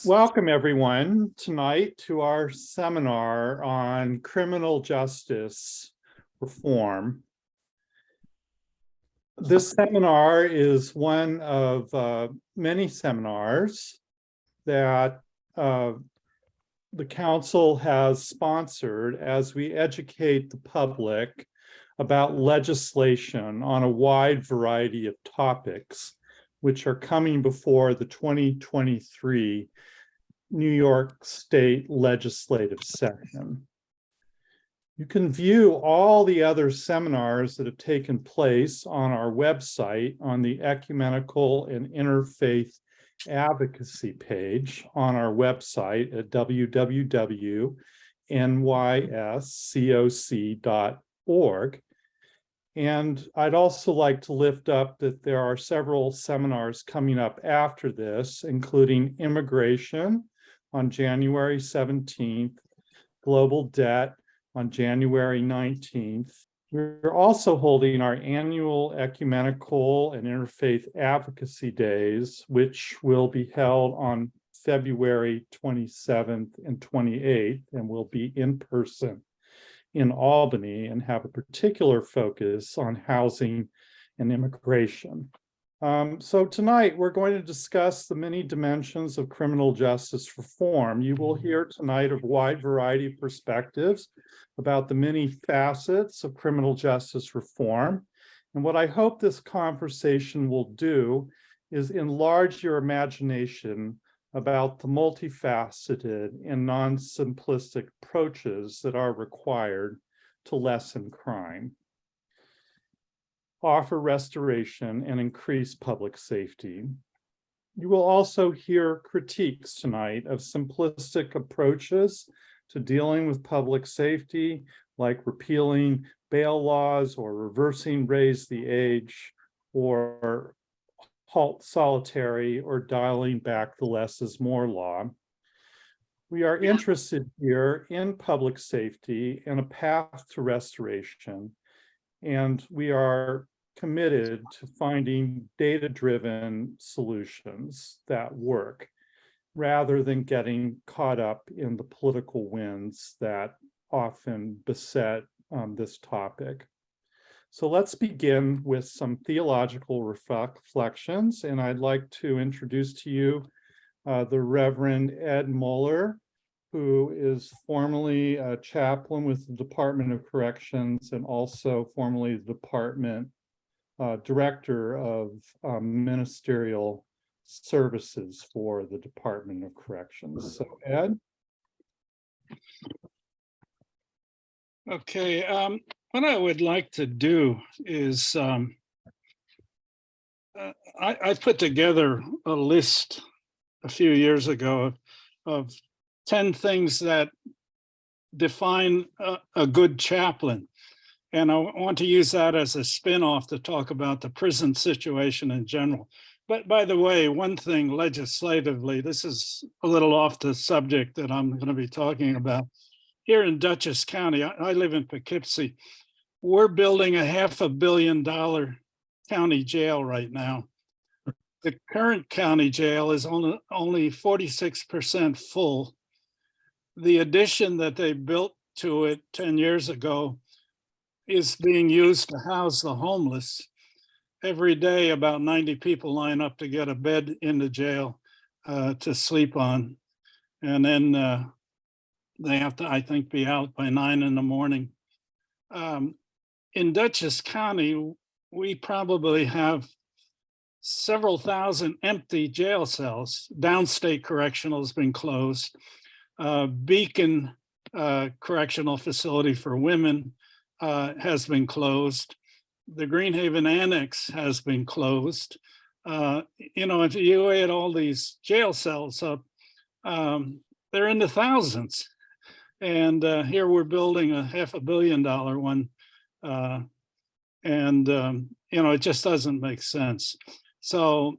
Welcome everyone tonight to our seminar on criminal justice reform. This seminar is one of many seminars that the council has sponsored as we educate the public about legislation on a wide variety of topics, which are coming before the 2023 New York State legislative session. You can view all the other seminars that have taken place on our website on the Ecumenical and Interfaith Advocacy page on our website at www.nyscoc.org. And I'd also like to lift up that there are several seminars coming up after this, including immigration on January 17th, global debt on January 19th. We're also holding our annual Ecumenical and Interfaith Advocacy Days, which will be held on February 27th and 28th, and will be in person in Albany and have a particular focus on housing and immigration. So tonight we're going to discuss the many dimensions of criminal justice reform. You will hear tonight a wide variety of perspectives about the many facets of criminal justice reform. And what I hope this conversation will do is enlarge your imagination about the multifaceted and non-simplistic approaches that are required to lessen crime, offer restoration, and increase public safety. You will also hear critiques tonight of simplistic approaches to dealing with public safety, like repealing bail laws or reversing raise the age or halt solitary or dialing back the less is more law. We are interested here in public safety and a path to restoration, and we are committed to finding data-driven solutions that work rather than getting caught up in the political winds that often beset this topic. So let's begin with some theological reflections, and I'd like to introduce to you the Reverend Ed Muller, who is formerly a chaplain with the Department of Corrections and also formerly the Department Director of Ministerial Services for the Department of Corrections. So Ed? Okay, what I would like to do is I put together a list a few years ago of 10 things that define a good chaplain. And I want to use that as a spin-off to talk about the prison situation in general. But by the way, one thing legislatively, this is a little off the subject that I'm going to be talking about. Here in Dutchess County, I live in Poughkeepsie. We're building a $500 million county jail right now. The current county jail is only 46% full. The addition that they built to it 10 years ago is being used to house the homeless. Every day, about 90 people line up to get a bed in the jail to sleep on. And then they have to, I think, be out by 9 in the morning. In Dutchess County, we probably have several thousand empty jail cells. Downstate Correctional has been closed. Beacon Correctional Facility for Women has been closed. The Greenhaven Annex has been closed. You know, if you add all these jail cells up, they're in the thousands. And here we're building a $500 million one. You know, it just doesn't make sense. So,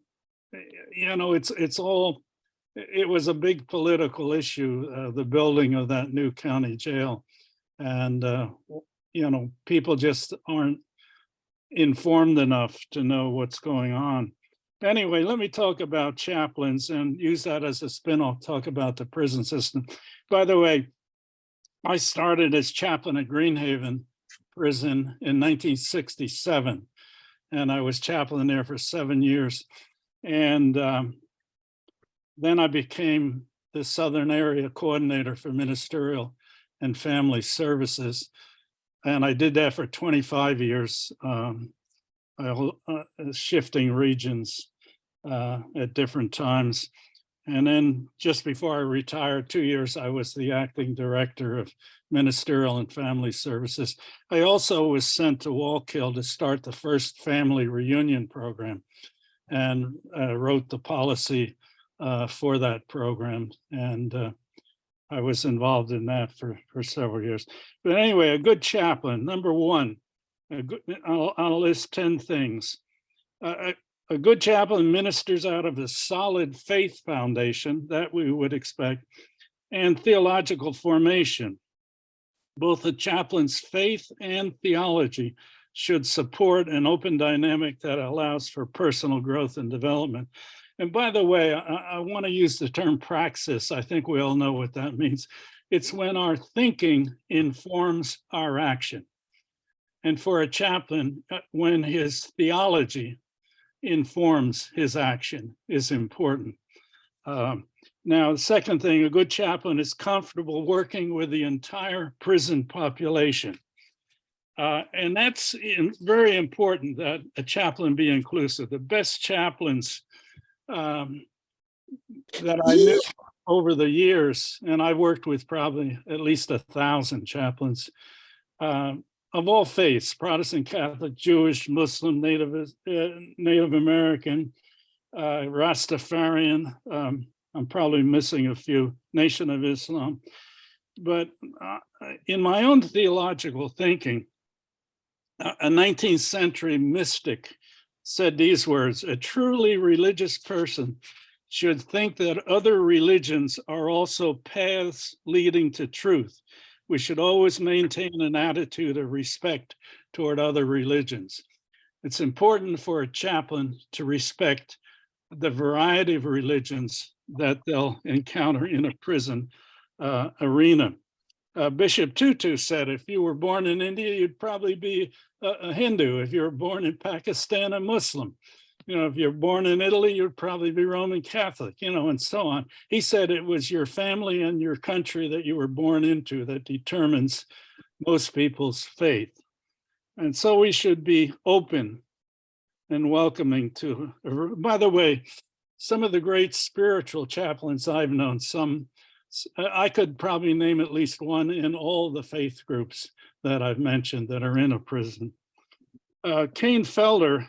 you know, it was a big political issue, the building of that new county jail. And, you know, people just aren't informed enough to know what's going on. Anyway, let me talk about chaplains and use that as a spin-off, talk about the prison system. By the way, I started as chaplain at Greenhaven Prison in 1967, and I was chaplain there for 7 years. And then I became the Southern Area Coordinator for Ministerial and Family Services. And I did that for 25 years, shifting regions at different times. And then just before I retired, 2 years, I was the acting director of Ministerial and Family Services. I also was sent to Wallkill to start the first family reunion program and wrote the policy for that program. And I was involved in that for several years. But anyway, a good chaplain, number one, I'll list 10 things. A good chaplain ministers out of a solid faith foundation that we would expect and theological formation. Both the chaplain's faith and theology should support an open dynamic that allows for personal growth and development. And by the way, I want to use the term praxis. I think we all know what that means. It's when our thinking informs our action. And for a chaplain, when his theology informs his action is important. Now, the second thing, a good chaplain is comfortable working with the entire prison population. And that's very important that a chaplain be inclusive. The best chaplains that I knew over the years, and I worked with probably at least 1,000 chaplains of all faiths, Protestant, Catholic, Jewish, Muslim, Native American, Rastafarian. I'm probably missing a few, Nation of Islam. But in my own theological thinking, a 19th century mystic said these words: a truly religious person should think that other religions are also paths leading to truth. We should always maintain an attitude of respect toward other religions. It's important for a chaplain to respect the variety of religions that they'll encounter in a prison arena. Bishop Tutu said, if you were born in India, you'd probably be a Hindu. If you were born in Pakistan, a Muslim. You know, if you're born in Italy, you'd probably be Roman Catholic, you know, and so on. He said it was your family and your country that you were born into that determines most people's faith. And so we should be open and welcoming to, by the way, some of the great spiritual chaplains I've known, I could probably name at least one in all the faith groups that I've mentioned that are in a prison. Kane Felder,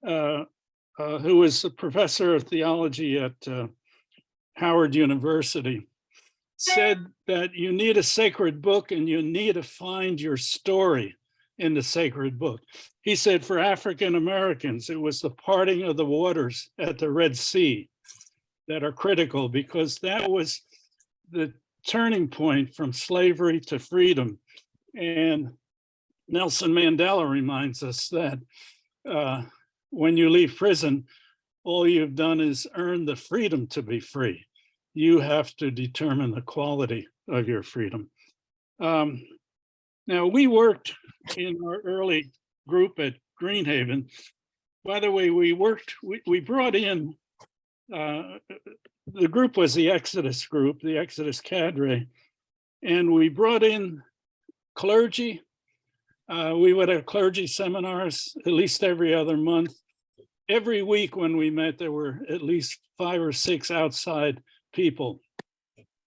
who was a professor of theology at Howard University, said that you need a sacred book and you need to find your story in the sacred book. He said for African Americans, it was the parting of the waters at the Red Sea that are critical, because that was the turning point from slavery to freedom. And Nelson Mandela reminds us that when you leave prison, all you've done is earn the freedom to be free. You have to determine the quality of your freedom. Now, we worked in our early group at Greenhaven. By the way, we brought in, the group was the Exodus group, the Exodus cadre, and we brought in clergy. We would have clergy seminars at least every other month. Every week when we met, there were at least 5 or 6 outside people,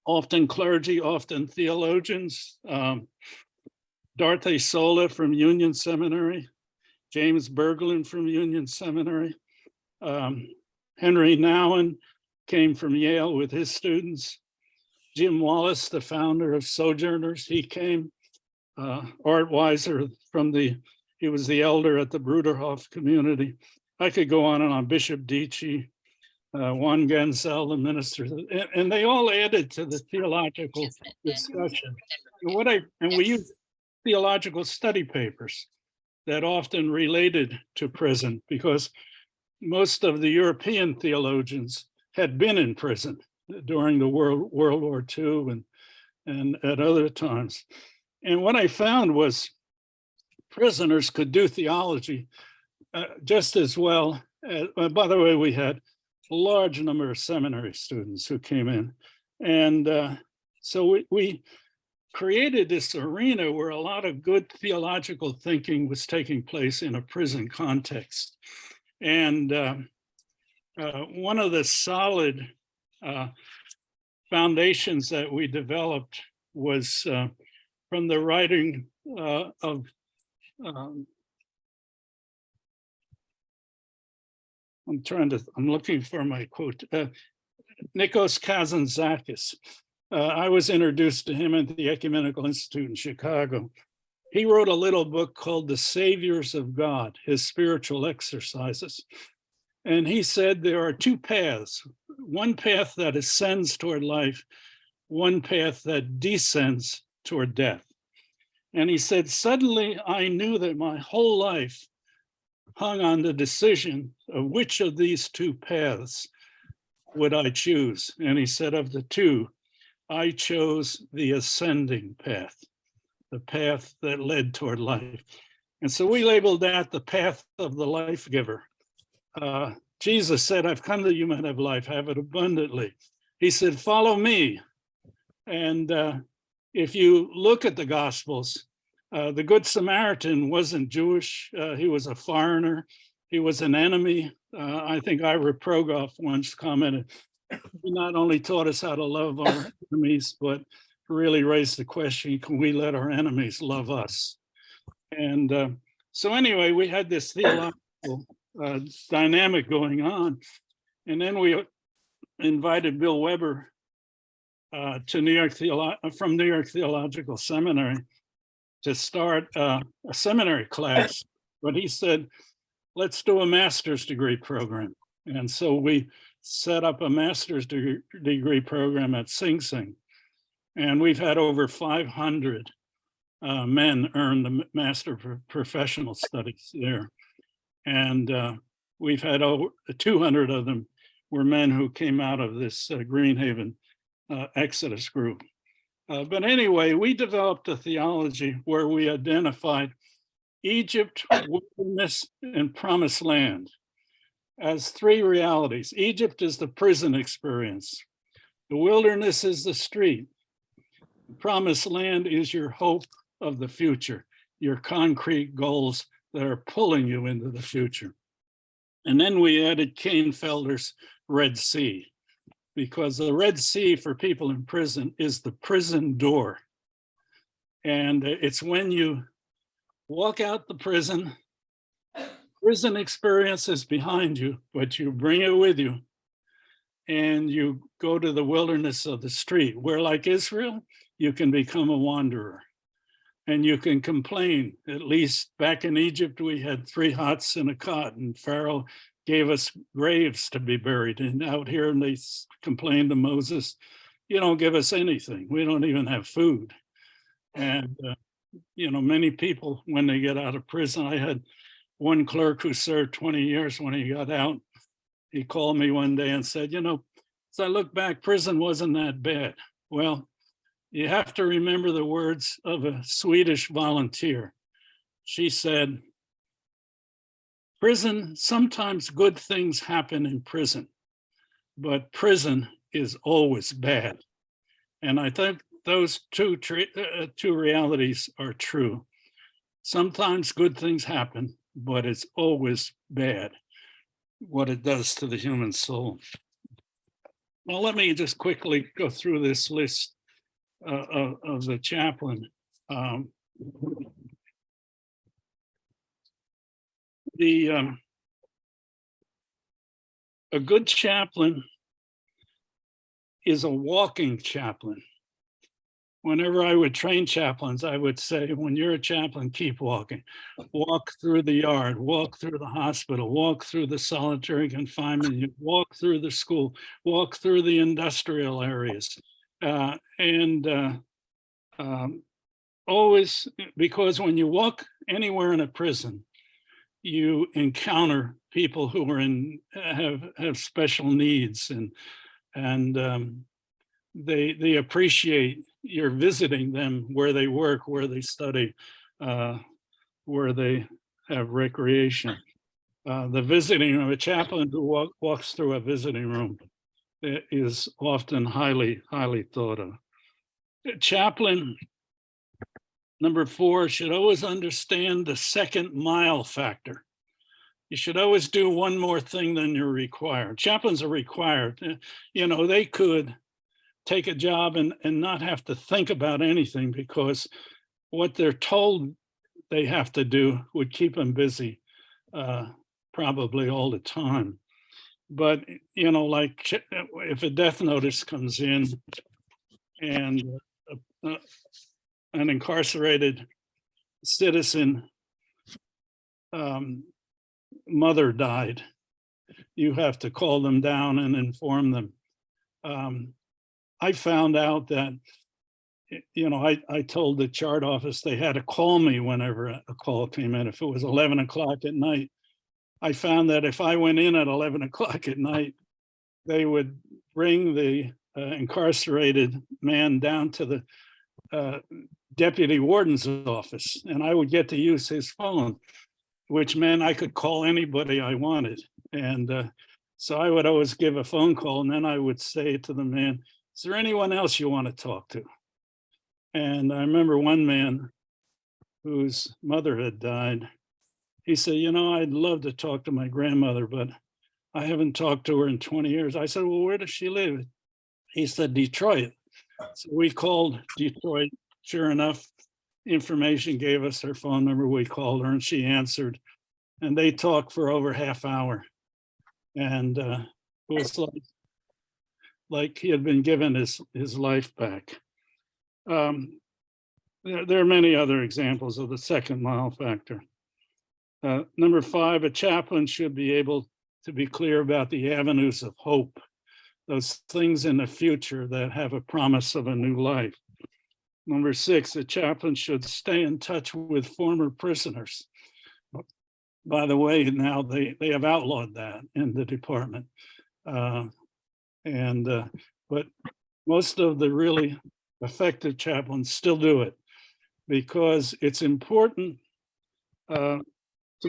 often clergy, often theologians. Dorothy Sola from Union Seminary, James Berglund from Union Seminary, Henry Nouwen came from Yale with his students, Jim Wallace, the founder of Sojourners, he came. Art Weiser he was the elder at the Bruderhof community. I could go on and on, Bishop Dietschy, Juan Genzel, the minister, and they all added to the theological discussion. And we used theological study papers that often related to prison, because most of the European theologians had been in prison during the World War II and at other times. And what I found was prisoners could do theology just as well. By the way, we had a large number of seminary students who came in. And so we created this arena where a lot of good theological thinking was taking place in a prison context. And one of the solid foundations that we developed was from the writing of I'm looking for my quote, Nikos Kazantzakis. I was introduced to him at the Ecumenical Institute in Chicago. He wrote a little book called The Saviors of God, His Spiritual Exercises. And he said there are two paths, one path that ascends toward life, one path that descends toward death. And he said, suddenly I knew that my whole life hung on the decision of which of these two paths would I choose. And he said, of the two, I chose the ascending path, the path that led toward life. And so we labeled that the path of the life giver. Jesus said, I've come that you might have life, have it abundantly. He said, follow me. And if you look at the Gospels, the Good Samaritan wasn't Jewish. He was a foreigner. He was an enemy. I think Ira Progoff once commented, he not only taught us how to love our enemies, but really raised the question, can we let our enemies love us? And so anyway, we had this theological dynamic going on. And then we invited Bill Weber to from New York Theological Seminary to start a seminary class. But he said, let's do a master's degree program. And so we set up a master's degree program at Sing Sing. And we've had over 500 men earn the Master of Professional Studies there. And we've had over 200 of them were men who came out of this Greenhaven Exodus group. But anyway, we developed a theology where we identified Egypt, wilderness, and promised land as three realities. Egypt is the prison experience. The wilderness is the street. The promised land is your hope of the future, your concrete goals that are pulling you into the future. And then we added Kane Felder's Red Sea, because the Red Sea for people in prison is the prison door. And it's when you walk out the prison experience is behind you, but you bring it with you. And you go to the wilderness of the street, where, like Israel, you can become a wanderer. And you can complain. At least back in Egypt, we had 3 huts and a cot, and Pharaoh gave us graves to be buried in. Out here, and they complained to Moses, you don't give us anything. We don't even have food. And, many people, when they get out of prison, I had one clerk who served 20 years when he got out. He called me one day and said, as I look back, prison wasn't that bad. Well, you have to remember the words of a Swedish volunteer. She said, prison, sometimes good things happen in prison, but prison is always bad. And I think those two realities are true. Sometimes good things happen, but it's always bad what it does to the human soul. Well, let me just quickly go through this list of the chaplain. A good chaplain is a walking chaplain. Whenever I would train chaplains, I would say, when you're a chaplain, keep walking. Walk through the yard, walk through the hospital, walk through the solitary confinement, walk through the school, walk through the industrial areas. Always, because when you walk anywhere in a prison, you encounter people who are have special needs, and they appreciate your visiting them where they work, where they study, where they have recreation. The visiting of a chaplain who walks through a visiting room is often highly thought of. A chaplain, number 4, should always understand the second mile factor. You should always do one more thing than you're required. Chaplains are required. You know, they could take a job and not have to think about anything, because what they're told they have to do would keep them busy probably all the time. But, you know, like if a death notice comes in and an incarcerated citizen mother died, you have to call them down and inform them. I found out that, you know, I told the chart office they had to call me whenever a call came in. If it was 11 o'clock at night, I found that if I went in at 11 o'clock at night, they would bring the incarcerated man down to the deputy warden's office, and I would get to use his phone, which meant I could call anybody I wanted. And so I would always give a phone call, and then I would say to the man, "Is there anyone else you want to talk to?" And I remember one man whose mother had died. He said, "You know, I'd love to talk to my grandmother, but I haven't talked to her in 20 years. I said, "Well, where does she live?" He said, "Detroit." So we called Detroit. Sure enough, information gave us her phone number. We called her and she answered, and they talked for over half hour. And it was like he had been given his life back. There are many other examples of the second mile factor. Number 5, a chaplain should be able to be clear about the avenues of hope, those things in the future that have a promise of a new life. Number 6, a chaplain should stay in touch with former prisoners. By the way, now they have outlawed that in the department. But most of the really effective chaplains still do it, because it's important to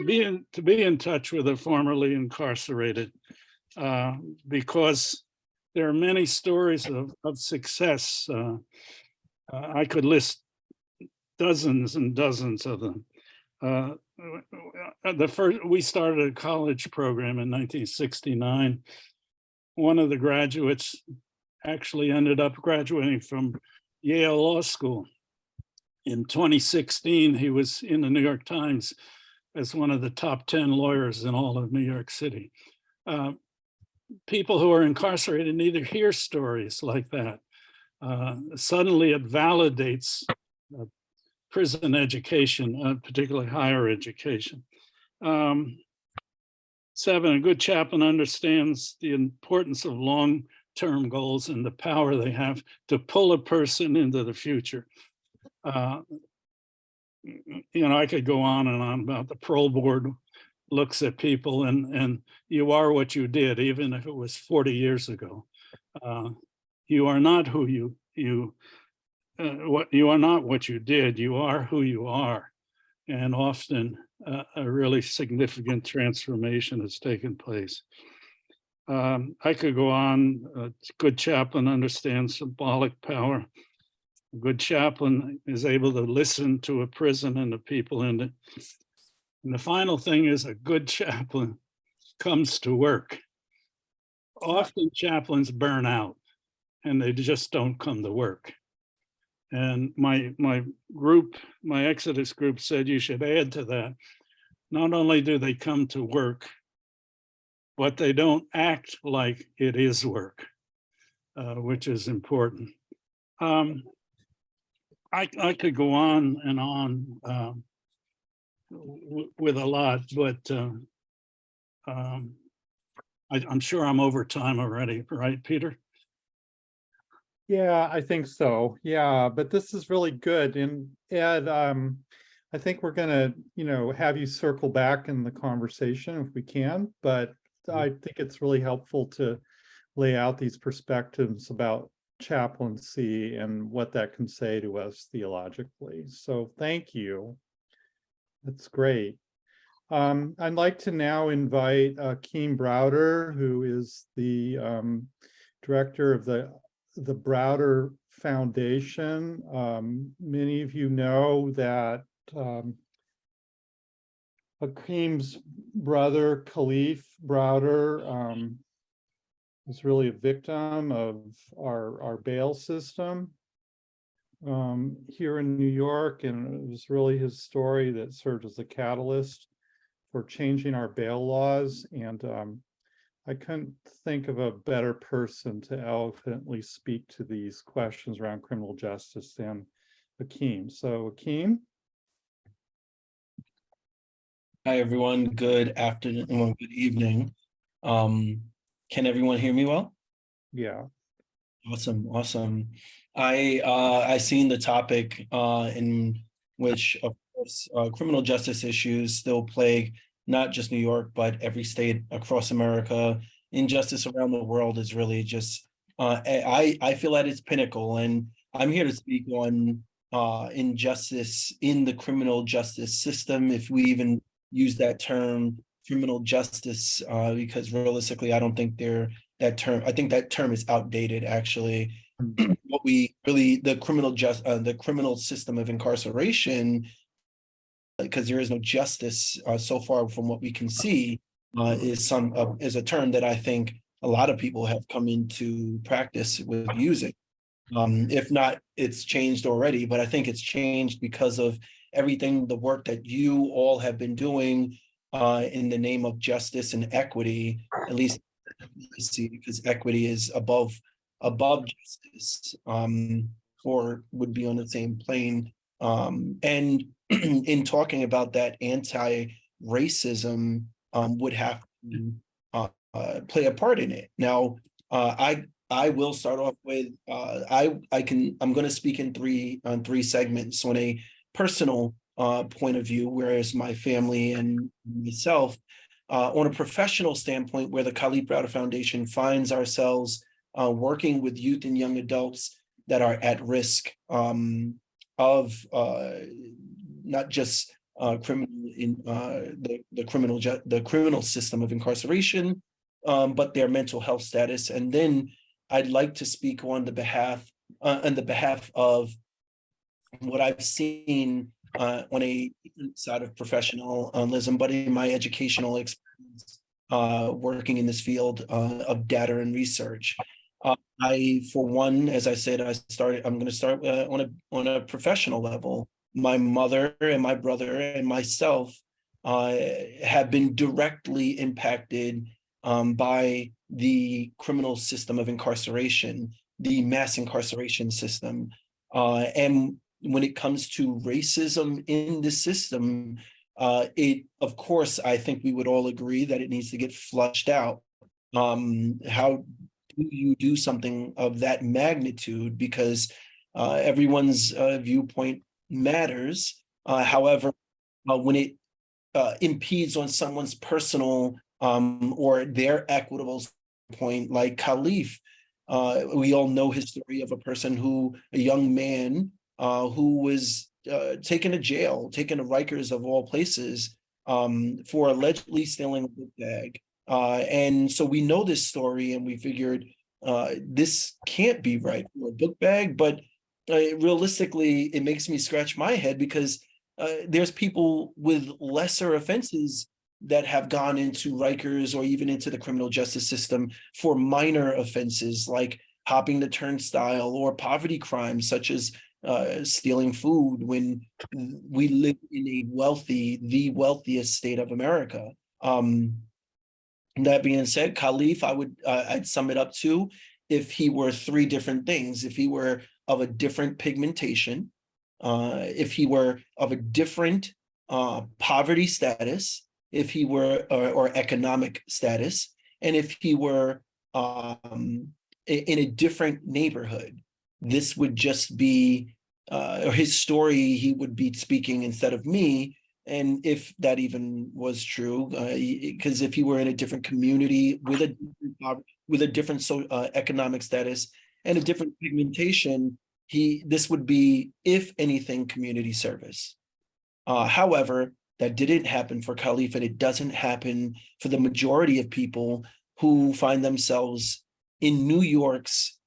be in touch with the formerly incarcerated, because there are many stories of success. I could list dozens and dozens of them. We started a college program in 1969. One of the graduates actually ended up graduating from Yale Law School. In 2016, he was in the New York Times as one of the top 10 lawyers in all of New York City. People who are incarcerated need to hear stories like that. Suddenly it validates prison education, particularly higher education. 7, a good chaplain understands the importance of long-term goals and the power they have to pull a person into the future. You know, I could go on and on about the parole board looks at people and you are what you did, even if it was 40 years ago. You are not who you are not what you did, you are who you are. And often a really significant transformation has taken place. I could go on. A good chaplain understands symbolic power. A good chaplain is able to listen to a prison and the people in it. And the final thing is a good chaplain comes to work. Often chaplains burn out and they just don't come to work. And my group, my Exodus group, said you should add to that. Not only do they come to work, but they don't act like it is work, which is important. I could go on and on with a lot, but I'm sure I'm over time already, right, Peter? Yeah, I think so. Yeah, but this is really good. And Ed, I think we're gonna, have you circle back in the conversation if we can, but I think it's really helpful to lay out these perspectives about chaplaincy and what that can say to us theologically. So thank you. That's great. I'd like to now invite Keem Browder, who is the director of the Browder Foundation. Many of you know that Keem's brother, Khalif Browder, was really a victim of our bail system here in New York, and it was really his story that served as a catalyst for changing our bail laws. And I couldn't think of a better person to eloquently speak to these questions around criminal justice than Akeem. So Akeem. Hi, everyone. Good afternoon, well, good evening. Can everyone hear me well? Yeah. Awesome. I seen the topic in which, of course, criminal justice issues still plague not just New York, but every state across America. Injustice around the world is really just, I feel at its pinnacle, and I'm here to speak on injustice in the criminal justice system, if we even use that term, criminal justice, because realistically, I don't think I think that term is outdated, actually. What we really, the criminal system of incarceration, because there is no justice so far from what we can see, is a term that I think a lot of people have come into practice with using. If not, it's changed already, but I think it's changed because of everything, the work that you all have been doing in the name of justice and equity, at least because equity is above justice, or would be on the same plane. And in talking about that, anti-racism would have to play a part in it. Now, I will start off with I'm going to speak in three segments. On a personal point of view, whereas my family and myself, on a professional standpoint, where the Khalif Browder Foundation finds ourselves working with youth and young adults that are at risk of not just the criminal system of incarceration, but their mental health status. And then I'd like to speak on the behalf of what I've seen on a different side of professionalism, but in my educational experience working in this field of data and research. For one, as I said, I'm going to start on a professional level. My mother and my brother and myself have been directly impacted by the criminal system of incarceration, the mass incarceration system. And when it comes to racism in the system, of course, I think we would all agree that it needs to get flushed out. How do you do something of that magnitude? Because everyone's viewpoint matters. However, when it impedes on someone's personal or their equitable point, like Khalif, we all know his story of a young man who was taken to jail, taken to Rikers of all places, for allegedly stealing a book bag. And so we know this story, and we figured this can't be right for a book bag, but realistically, it makes me scratch my head, because there's people with lesser offenses that have gone into Rikers or even into the criminal justice system for minor offenses like hopping the turnstile or poverty crimes such as stealing food, when we live in the wealthiest state of America. That being said, Khalif, I'd sum it up to, if he were three different things: if he were of a different pigmentation, if he were of a different poverty status, if he were or economic status, and if he were in a different neighborhood. This would just be or his story, he would be speaking instead of me. And if that even was true, because if he were in a different community with a different economic status and a different pigmentation, this would be, if anything, community service. However, that didn't happen for Khalif, and it doesn't happen for the majority of people who find themselves in New York's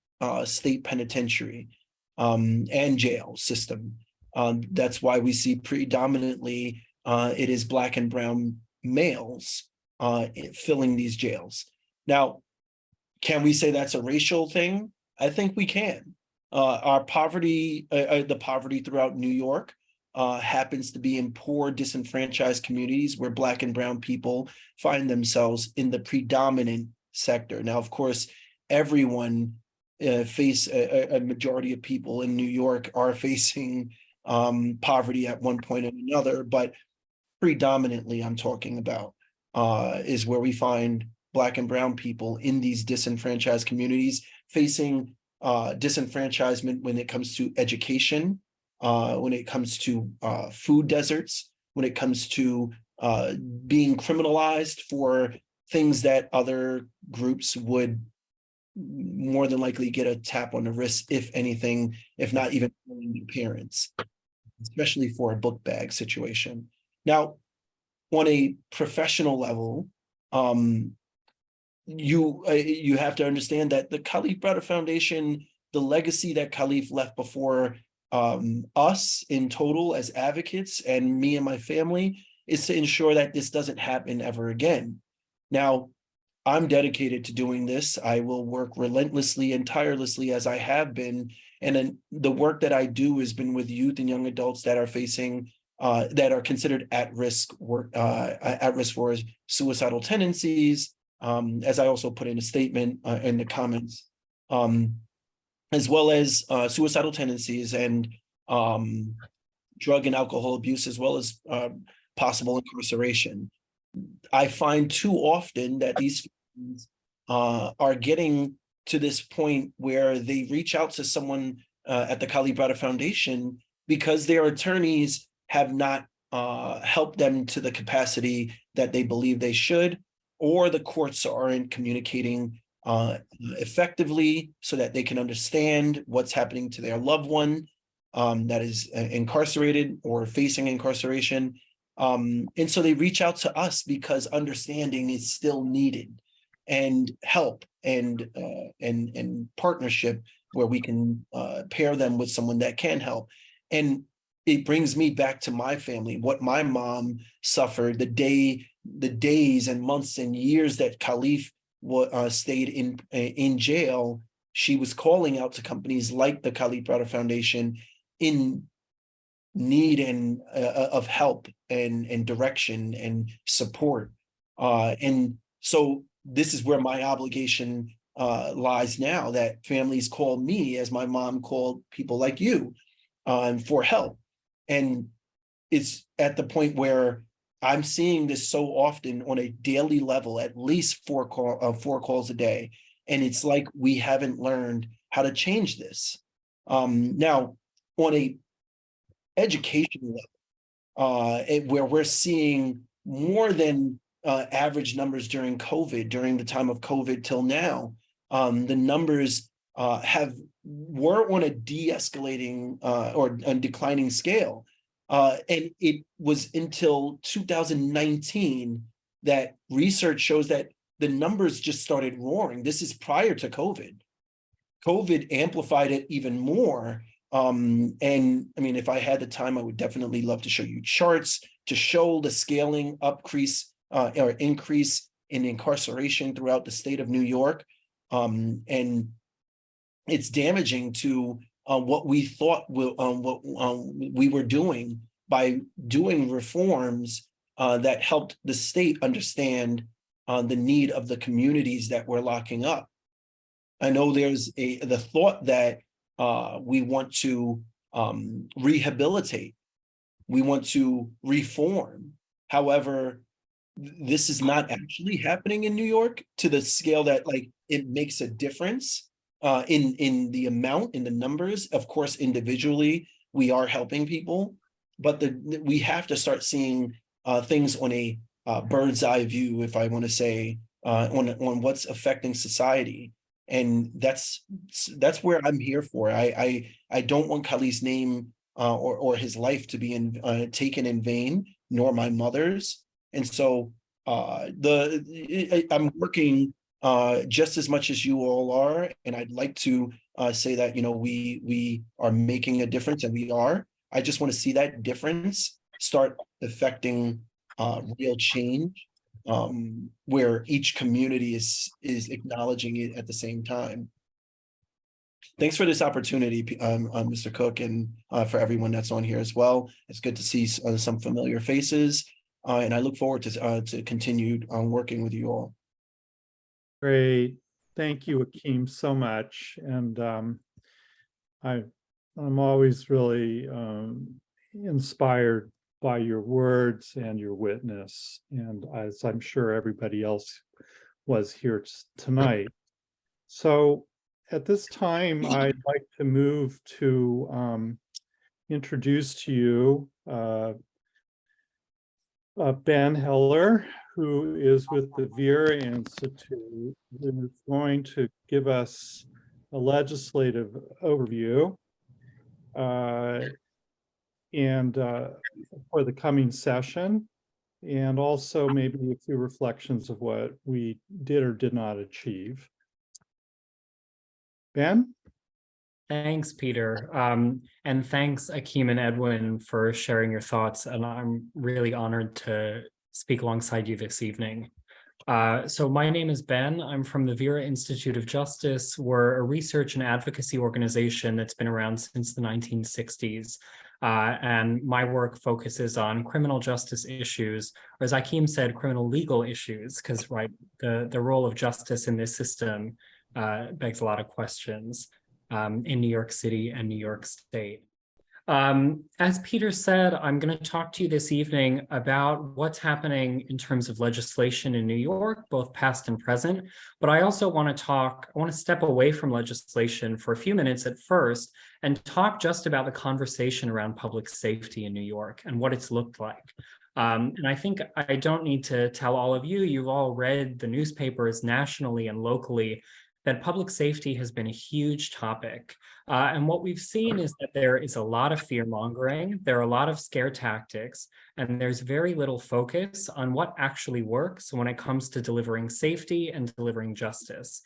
state penitentiary and jail system. That's why we see predominantly it is Black and brown males filling these jails. Now, can we say that's a racial thing? I think we can. Our poverty, the poverty throughout New York happens to be in poor, disenfranchised communities where Black and brown people find themselves in the predominant sector. Now, of course, everyone a majority of people in New York are facing poverty at one point or another, but predominantly I'm talking about is where we find Black and brown people in these disenfranchised communities facing disenfranchisement when it comes to education, when it comes to food deserts, when it comes to being criminalized for things that other groups would more than likely get a tap on the wrist, if anything, if not even their parents, especially for a book bag situation. Now, on a professional level, you have to understand that the Khalif Browder Foundation, the legacy that Khalif left before us in total as advocates and me and my family is to ensure that this doesn't happen ever again. Now, I'm dedicated to doing this. I will work relentlessly and tirelessly as I have been. And then the work that I do has been with youth and young adults that are facing, that are considered at risk for suicidal tendencies, as I also put in a statement in the comments, as well as suicidal tendencies and drug and alcohol abuse, as well as possible incarceration. I find too often that these are getting to this point where they reach out to someone at the Khalif Browder Foundation because their attorneys have not helped them to the capacity that they believe they should, or the courts aren't communicating effectively so that they can understand what's happening to their loved one that is incarcerated or facing incarceration. And so they reach out to us because understanding is still needed, and help and partnership where we can pair them with someone that can help. And it brings me back to my family, what my mom suffered, the days and months and years that Khalif stayed in jail. She was calling out to companies like the Khalif Browder Foundation in need and of help and direction and support. And so this is where my obligation lies now, that families call me, as my mom called people like you, for help. And it's at the point where I'm seeing this so often on a daily level, at least four calls a day. And it's like we haven't learned how to change this. Now, on a education level, where we're seeing more than average numbers during COVID, during the time of COVID till now, the numbers were on a de-escalating or a declining scale. And it was until 2019 that research shows that the numbers just started roaring. This is prior to COVID. COVID amplified it even more. And I mean, if I had the time, I would definitely love to show you charts to show the scaling or increase in incarceration throughout the state of New York. And it's damaging to what we thought we were doing by doing reforms that helped the state understand the need of the communities that we're locking up. I know there's the thought that we want to rehabilitate, we want to reform. However, this is not actually happening in New York to the scale that like it makes a difference in the amount, in the numbers. Of course, individually, we are helping people, but we have to start seeing things on a bird's eye view, if I want to say, on what's affecting society. And that's where I'm here for. I don't want Kali's name or his life to be taken in vain, nor my mother's. And so I'm working just as much as you all are, and I'd like to say that, you know, we are making a difference, and we are. I just want to see that difference start affecting real change, where each community is acknowledging it at the same time. Thanks for this opportunity, Mr. Cook, and for everyone that's on here as well. It's good to see some familiar faces, and I look forward to continued working with you all. Great. Thank you, Akeem, so much. And I'm always really inspired by your words and your witness, and as I'm sure everybody else was here tonight. So at this time, I'd like to move to introduce to you Ben Heller, who is with the Vera Institute, who is going to give us a legislative overview and for the coming session, and also maybe a few reflections of what we did or did not achieve. Ben? Thanks, Peter. And thanks, Akeem and Edwin, for sharing your thoughts. And I'm really honored to speak alongside you this evening. So my name is Ben. I'm from the Vera Institute of Justice. We're a research and advocacy organization that's been around since the 1960s. And my work focuses on criminal justice issues, or as Akeem said, criminal legal issues, because the role of justice in this system begs a lot of questions in New York City and New York State. As Peter said, I'm going to talk to you this evening about what's happening in terms of legislation in New York, both past and present. But I also want to step away from legislation for a few minutes at first and talk just about the conversation around public safety in New York and what it's looked like. And I think I don't need to tell all of you, you've all read the newspapers nationally and locally, that public safety has been a huge topic. And what we've seen is that there is a lot of fear mongering, there are a lot of scare tactics, and there's very little focus on what actually works when it comes to delivering safety and delivering justice,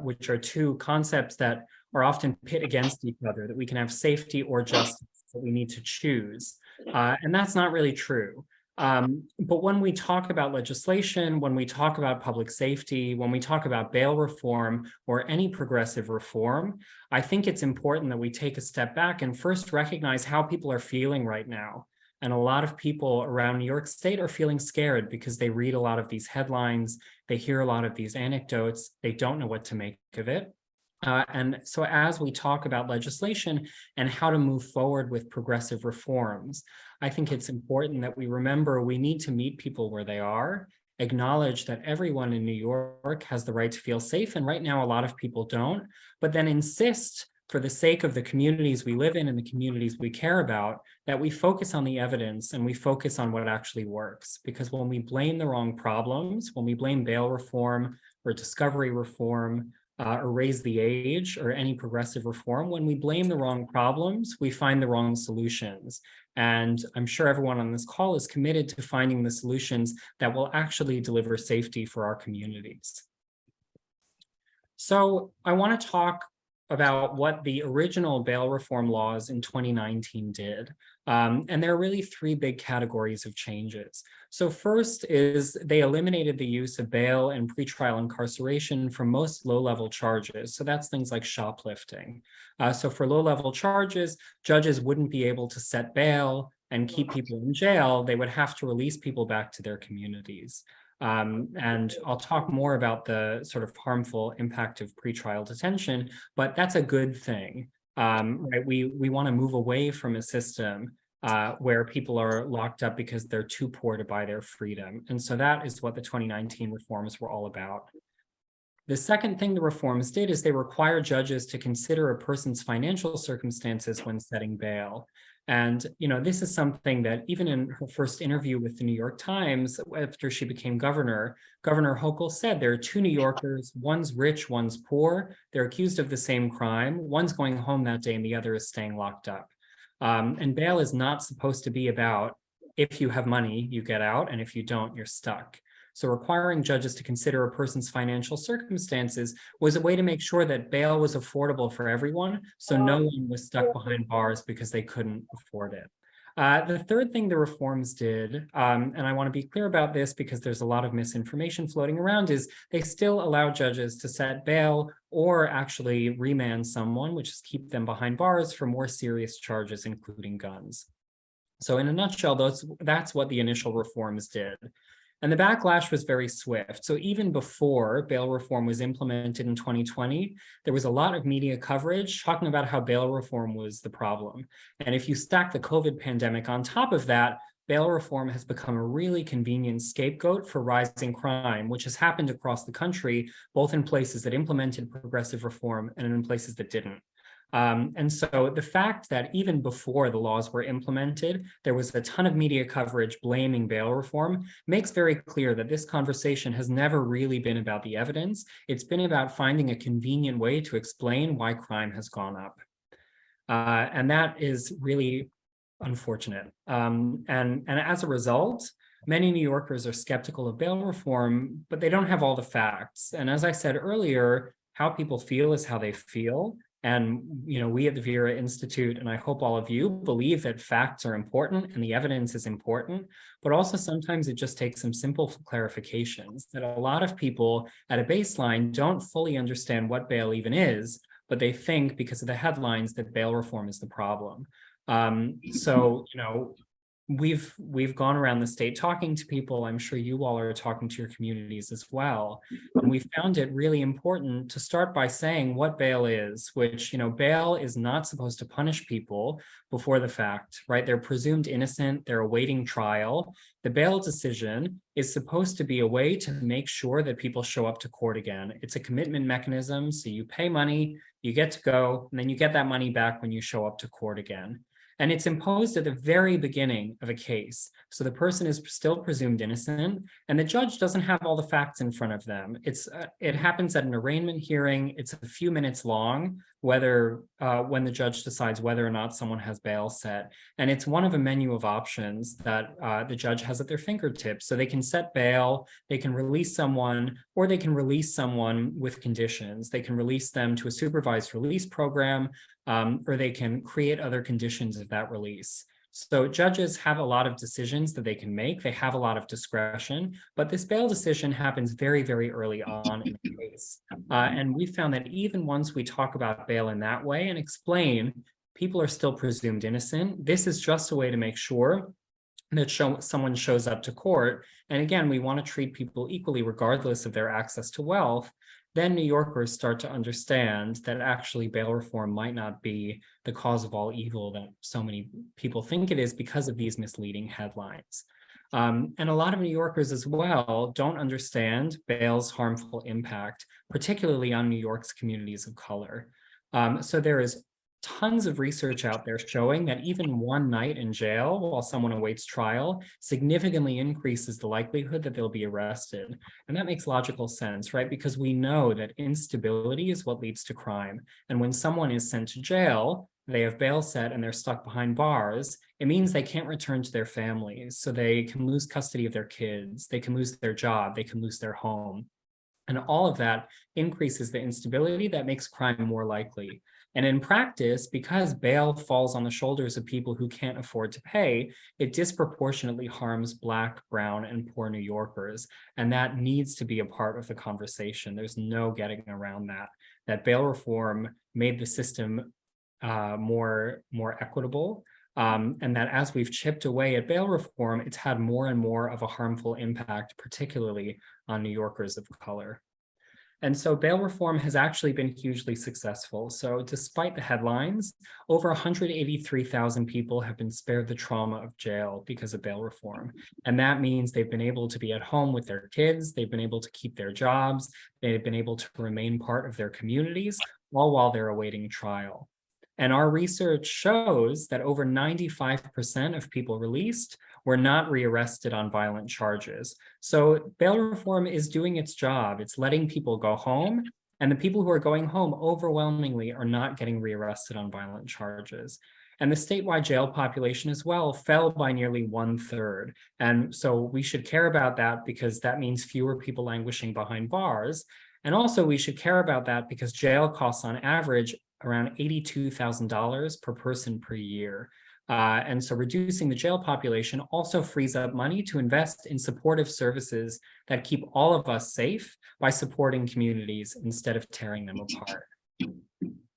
which are two concepts that are often pit against each other, that we can have safety or justice, that we need to choose. And that's not really true. But when we talk about legislation, when we talk about public safety, when we talk about bail reform or any progressive reform, I think it's important that we take a step back and first recognize how people are feeling right now. And a lot of people around New York State are feeling scared because they read a lot of these headlines, they hear a lot of these anecdotes, they don't know what to make of it. And so as we talk about legislation and how to move forward with progressive reforms, I think it's important that we remember we need to meet people where they are, acknowledge that everyone in New York has the right to feel safe, and right now a lot of people don't, but then insist, for the sake of the communities we live in and the communities we care about, that we focus on the evidence and we focus on what actually works. Because when we blame the wrong problems, when we blame bail reform or discovery reform, or raise the age or any progressive reform, when we blame the wrong problems, we find the wrong solutions. And I'm sure everyone on this call is committed to finding the solutions that will actually deliver safety for our communities. So I want to talk about what the original bail reform laws in 2019 did. And there are really three big categories of changes. So first is they eliminated the use of bail and pretrial incarceration for most low-level charges. So that's things like shoplifting. So for low-level charges, judges wouldn't be able to set bail and keep people in jail. They would have to release people back to their communities. And I'll talk more about the sort of harmful impact of pretrial detention, but that's a good thing, right? We want to move away from a system where people are locked up because they're too poor to buy their freedom. And so that is what the 2019 reforms were all about. The second thing the reforms did is they require judges to consider a person's financial circumstances when setting bail. And, this is something that even in her first interview with the New York Times, after she became governor, Governor Hochul said there are two New Yorkers, one's rich, one's poor. They're accused of the same crime. One's going home that day and the other is staying locked up. And bail is not supposed to be about if you have money, you get out, and if you don't, you're stuck. So requiring judges to consider a person's financial circumstances was a way to make sure that bail was affordable for everyone, so no one was stuck behind bars because they couldn't afford it. The third thing the reforms did, and I want to be clear about this because there's a lot of misinformation floating around, is they still allow judges to set bail or actually remand someone, which is keep them behind bars for more serious charges, including guns. So in a nutshell, that's what the initial reforms did. And the backlash was very swift. So even before bail reform was implemented in 2020, there was a lot of media coverage talking about how bail reform was the problem. And if you stack the COVID pandemic on top of that, bail reform has become a really convenient scapegoat for rising crime, which has happened across the country, both in places that implemented progressive reform and in places that didn't. And so the fact that even before the laws were implemented, there was a ton of media coverage blaming bail reform makes very clear that this conversation has never really been about the evidence. It's been about finding a convenient way to explain why crime has gone up. And that is really unfortunate. And as a result, many New Yorkers are skeptical of bail reform, but they don't have all the facts. And as I said earlier, how people feel is how they feel. And, we at the Vera Institute, and I hope all of you, believe that facts are important and the evidence is important, but also sometimes it just takes some simple clarifications that a lot of people at a baseline don't fully understand what bail even is, but they think because of the headlines that bail reform is the problem. We've gone around the state talking to people. I'm sure you all are talking to your communities as well. And we found it really important to start by saying what bail is, which, bail is not supposed to punish people before the fact, right? They're presumed innocent, they're awaiting trial. The bail decision is supposed to be a way to make sure that people show up to court again. It's a commitment mechanism. So you pay money, you get to go, and then you get that money back when you show up to court again. And it's imposed at the very beginning of a case. So the person is still presumed innocent and the judge doesn't have all the facts in front of them. It happens at an arraignment hearing. It's a few minutes long, when the judge decides whether or not someone has bail set. And it's one of a menu of options that the judge has at their fingertips. So they can set bail, they can release someone, or they can release someone with conditions. They can release them to a supervised release program, or they can create other conditions of that release. So judges have a lot of decisions that they can make. They have a lot of discretion, but this bail decision happens very, very early on in the case. And we found that even once we talk about bail in that way and explain, people are still presumed innocent. This is just a way to make sure that someone shows up to court. And again, we want to treat people equally regardless of their access to wealth. Then New Yorkers start to understand that actually bail reform might not be the cause of all evil that so many people think it is because of these misleading headlines. And a lot of New Yorkers as well don't understand bail's harmful impact, particularly on New York's communities of color. So there is tons of research out there showing that even one night in jail while someone awaits trial significantly increases the likelihood that they'll be arrested. And that makes logical sense, right? Because we know that instability is what leads to crime. And when someone is sent to jail, they have bail set and they're stuck behind bars, it means they can't return to their families. So they can lose custody of their kids, they can lose their job, they can lose their home. And all of that increases the instability that makes crime more likely. And in practice, because bail falls on the shoulders of people who can't afford to pay, it disproportionately harms Black, brown, and poor New Yorkers. And that needs to be a part of the conversation. There's no getting around that bail reform made the system more equitable. And that as we've chipped away at bail reform, it's had more and more of a harmful impact, particularly on New Yorkers of color. And so bail reform has actually been hugely successful. So despite the headlines, over 183,000 people have been spared the trauma of jail because of bail reform. And that means they've been able to be at home with their kids, they've been able to keep their jobs, they've been able to remain part of their communities, all while they're awaiting trial. And our research shows that over 95% of people released were not rearrested on violent charges. So bail reform is doing its job. It's letting people go home, and the people who are going home overwhelmingly are not getting rearrested on violent charges. And the statewide jail population as well fell by nearly 1/3. And so we should care about that because that means fewer people languishing behind bars. And also we should care about that because jail costs on average around $82,000 per person per year. And so reducing the jail population also frees up money to invest in supportive services that keep all of us safe by supporting communities instead of tearing them apart.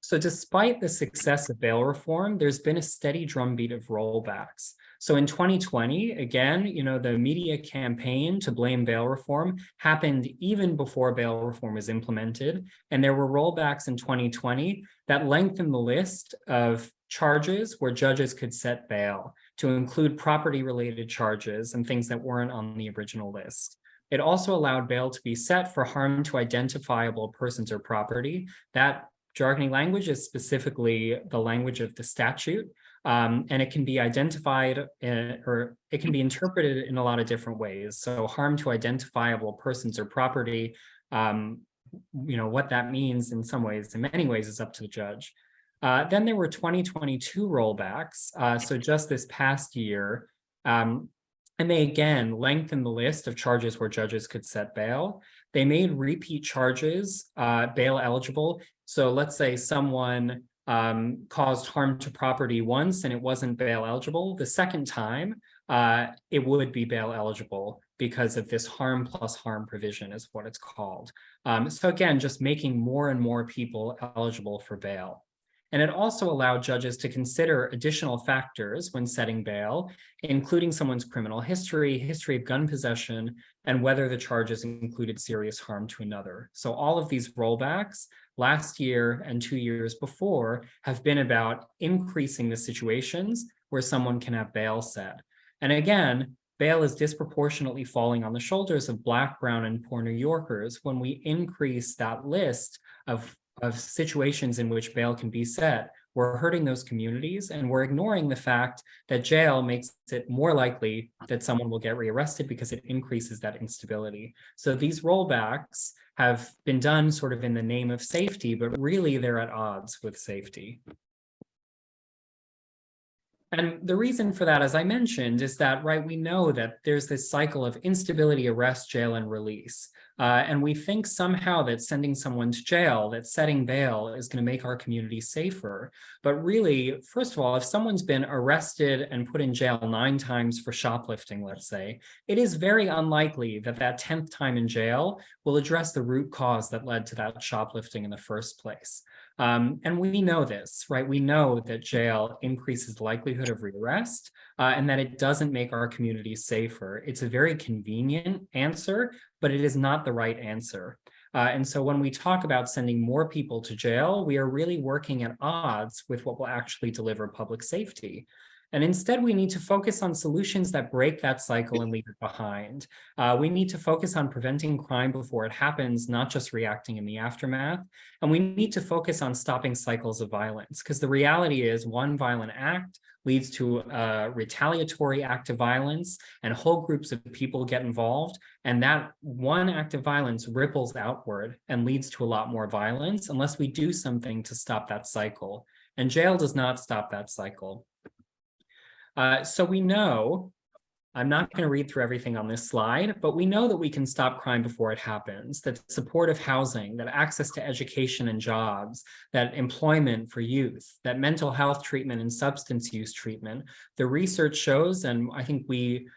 So despite the success of bail reform, there's been a steady drumbeat of rollbacks. So in 2020, again, the media campaign to blame bail reform happened even before bail reform was implemented. And there were rollbacks in 2020 that lengthened the list of charges where judges could set bail to include property-related charges and things that weren't on the original list. It also allowed bail to be set for harm to identifiable persons or property. That jargony language is specifically the language of the statute, and it can be identified or it can be interpreted in a lot of different ways. So harm to identifiable persons or property, what that means in some ways, in many ways, is up to the judge. Then there were 2022 rollbacks, so just this past year, and they again lengthened the list of charges where judges could set bail. They made repeat charges bail eligible. So let's say someone caused harm to property once and it wasn't bail eligible. The second time, it would be bail eligible because of this harm plus harm provision is what it's called. So again, just making more and more people eligible for bail. And it also allowed judges to consider additional factors when setting bail, including someone's criminal history, history of gun possession, and whether the charges included serious harm to another. So all of these rollbacks last year and 2 years before have been about increasing the situations where someone can have bail set. And again, bail is disproportionately falling on the shoulders of Black, Brown, and poor New Yorkers when we increase that list of situations in which bail can be set. We're hurting those communities, and we're ignoring the fact that jail makes it more likely that someone will get rearrested because it increases that instability. So these rollbacks have been done sort of in the name of safety, but really they're at odds with safety. And the reason for that, as I mentioned, is that, right, we know that there's this cycle of instability, arrest, jail, and release. And we think somehow that sending someone to jail, that setting bail is going to make our community safer. But really, first of all, if someone's been arrested and put in jail 9 times for shoplifting, let's say, it is very unlikely that that 10th time in jail will address the root cause that led to that shoplifting in the first place. And we know this, right? We know that jail increases the likelihood of rearrest and that it doesn't make our communities safer. It's a very convenient answer, but it is not the right answer. And so when we talk about sending more people to jail, we are really working at odds with what will actually deliver public safety. And instead, we need to focus on solutions that break that cycle and leave it behind. We need to focus on preventing crime before it happens, not just reacting in the aftermath. And we need to focus on stopping cycles of violence, because the reality is one violent act leads to a retaliatory act of violence, and whole groups of people get involved. And that one act of violence ripples outward and leads to a lot more violence unless we do something to stop that cycle. And jail does not stop that cycle. So we know, I'm not going to read through everything on this slide, but we know that we can stop crime before it happens, that supportive housing, that access to education and jobs, that employment for youth, that mental health treatment and substance use treatment. The research shows, and I think we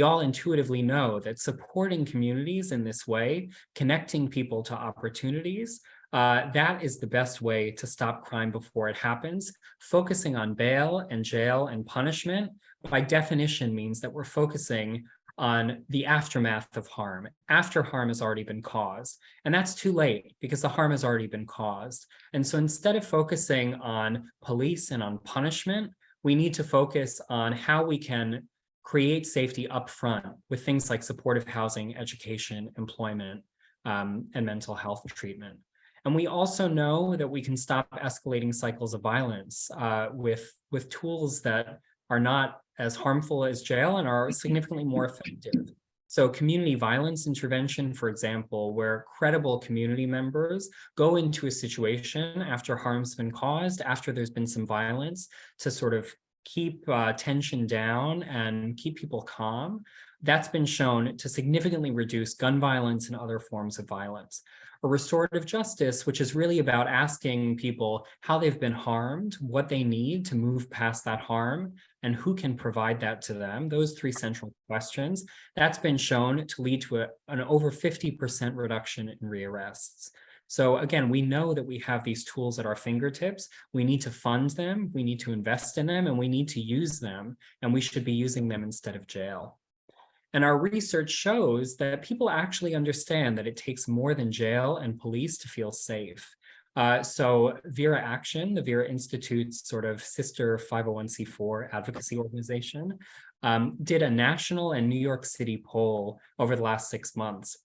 all intuitively know, that supporting communities in this way, connecting people to opportunities, that is the best way to stop crime before it happens. Focusing on bail and jail and punishment, by definition, means that we're focusing on the aftermath of harm, after harm has already been caused. And that's too late because the harm has already been caused. And so instead of focusing on police and on punishment, we need to focus on how we can create safety up front with things like supportive housing, education, employment, and mental health treatment. And we also know that we can stop escalating cycles of violence with tools that are not as harmful as jail and are significantly more effective. So community violence intervention, for example, where credible community members go into a situation after harm's been caused, after there's been some violence, to sort of keep tension down and keep people calm, that's been shown to significantly reduce gun violence and other forms of violence. Or restorative justice, which is really about asking people how they've been harmed, what they need to move past that harm, and who can provide that to them. Those three central questions, that's been shown to lead to an over 50% reduction in rearrests. So again, we know that we have these tools at our fingertips. We need to fund them, we need to invest in them, and we need to use them, and we should be using them instead of jail. And our research shows that people actually understand that it takes more than jail and police to feel safe. So Vera Action, the Vera Institute's sort of sister 501c4 advocacy organization, did a national and New York City poll over the last 6 months.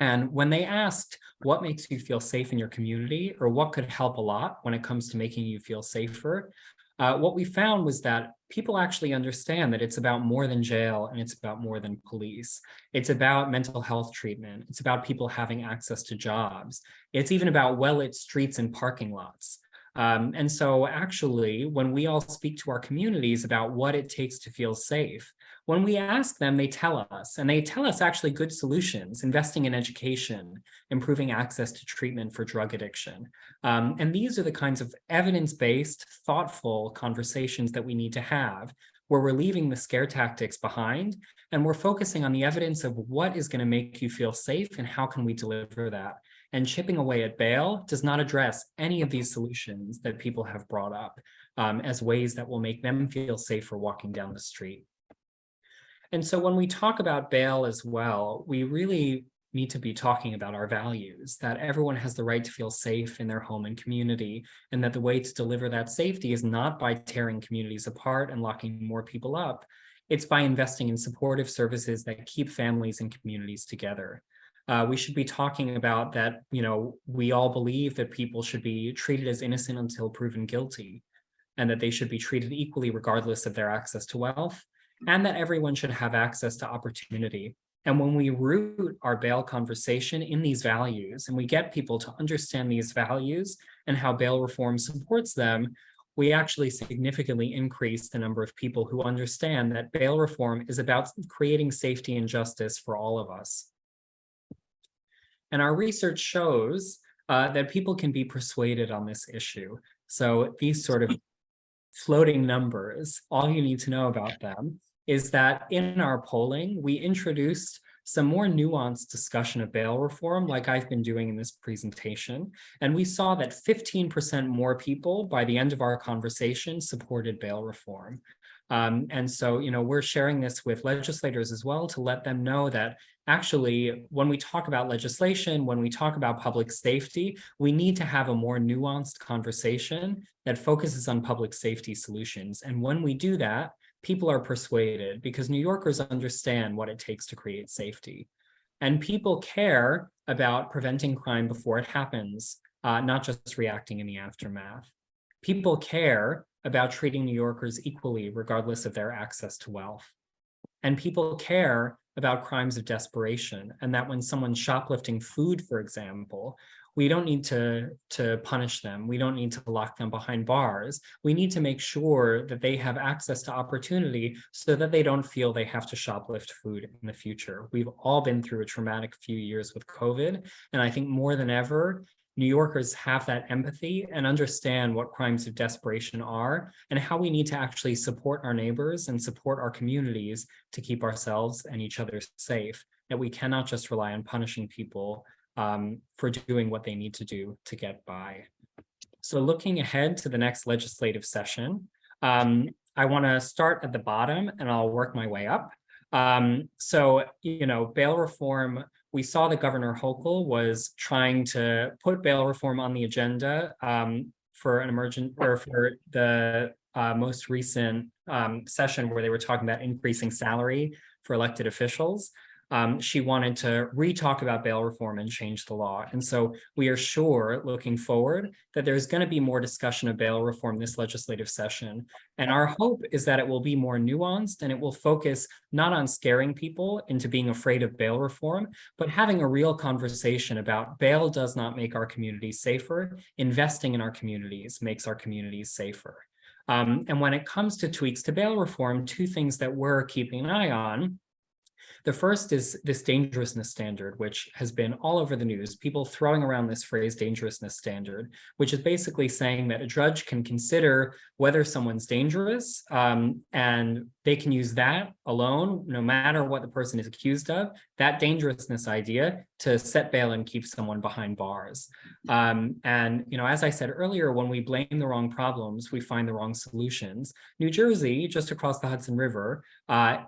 And when they asked what makes you feel safe in your community, or what could help a lot when it comes to making you feel safer, what we found was that people actually understand that it's about more than jail and it's about more than police. It's about mental health treatment. It's about people having access to jobs. It's even about well-lit streets and parking lots. And so actually, when we all speak to our communities about what it takes to feel safe, when we ask them, they tell us, and they tell us actually good solutions, investing in education, improving access to treatment for drug addiction. And these are the kinds of evidence-based, thoughtful conversations that we need to have, where we're leaving the scare tactics behind, and we're focusing on the evidence of what is going to make you feel safe and how can we deliver that. And chipping away at bail does not address any of these solutions that people have brought up as ways that will make them feel safer walking down the street. And so when we talk about bail as well, we really need to be talking about our values, that everyone has the right to feel safe in their home and community, and that the way to deliver that safety is not by tearing communities apart and locking more people up. It's by investing in supportive services that keep families and communities together. We should be talking about that, we all believe that people should be treated as innocent until proven guilty, and that they should be treated equally regardless of their access to wealth, and that everyone should have access to opportunity. And when we root our bail conversation in these values, and we get people to understand these values and how bail reform supports them, we actually significantly increase the number of people who understand that bail reform is about creating safety and justice for all of us. And our research shows that people can be persuaded on this issue. So these sort of floating numbers, all you need to know about them is that in our polling, we introduced some more nuanced discussion of bail reform, like I've been doing in this presentation. And we saw that 15% more people by the end of our conversation supported bail reform. And so, we're sharing this with legislators as well to let them know that actually, when we talk about legislation, when we talk about public safety, we need to have a more nuanced conversation that focuses on public safety solutions. And when we do that, people are persuaded because New Yorkers understand what it takes to create safety. And people care about preventing crime before it happens, not just reacting in the aftermath. People care about treating New Yorkers equally, regardless of their access to wealth. And people care about crimes of desperation, and that when someone's shoplifting food, for example, we don't need to punish them. We don't need to lock them behind bars. We need to make sure that they have access to opportunity so that they don't feel they have to shoplift food in the future. We've all been through a traumatic few years with COVID, and I think more than ever, New Yorkers have that empathy and understand what crimes of desperation are and how we need to actually support our neighbors and support our communities to keep ourselves and each other safe, that we cannot just rely on punishing people for doing what they need to do to get by. So looking ahead to the next legislative session, I want to start at the bottom and I'll work my way up. So, bail reform, we saw that Governor Hochul was trying to put bail reform on the agenda for an emergent or for the most recent session where they were talking about increasing salary for elected officials. She wanted to re-talk about bail reform and change the law. And so we are sure, looking forward, that there's going to be more discussion of bail reform this legislative session. And our hope is that it will be more nuanced and it will focus not on scaring people into being afraid of bail reform, but having a real conversation about bail does not make our communities safer. Investing in our communities makes our communities safer. And when it comes to tweaks to bail reform, two things that we're keeping an eye on. The first is this dangerousness standard, which has been all over the news, people throwing around this phrase dangerousness standard, which is basically saying that a judge can consider whether someone's dangerous, and they can use that alone, no matter what the person is accused of, that dangerousness idea to set bail and keep someone behind bars. And, as I said earlier, when we blame the wrong problems, we find the wrong solutions. New Jersey, just across the Hudson River,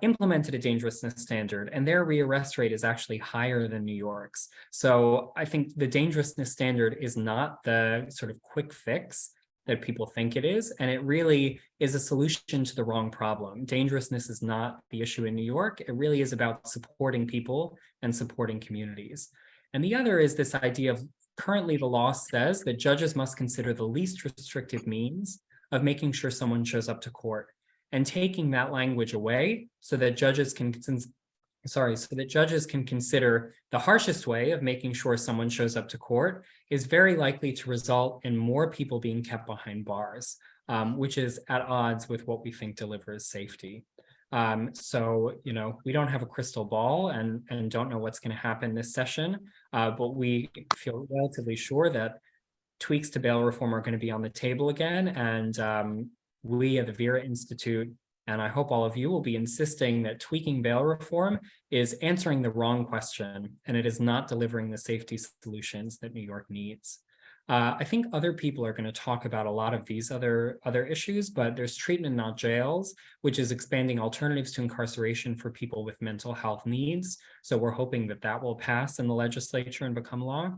implemented a dangerousness standard, and their rearrest rate is actually higher than New York's. So I think the dangerousness standard is not the sort of quick fix that people think it is, and it really is a solution to the wrong problem. Dangerousness is not the issue in New York. It really is about supporting people and supporting communities. And the other is this idea of currently the law says that judges must consider the least restrictive means of making sure someone shows up to court, and taking that language away so that judges can consider the harshest way of making sure someone shows up to court is very likely to result in more people being kept behind bars, which is at odds with what we think delivers safety. So, we don't have a crystal ball and don't know what's going to happen this session, but we feel relatively sure that tweaks to bail reform are going to be on the table again. And we at the Vera Institute, and I hope all of you, will be insisting that tweaking bail reform is answering the wrong question, and it is not delivering the safety solutions that New York needs. I think other people are going to talk about a lot of these other issues, but there's treatment, not jails, which is expanding alternatives to incarceration for people with mental health needs. So we're hoping that that will pass in the legislature and become law.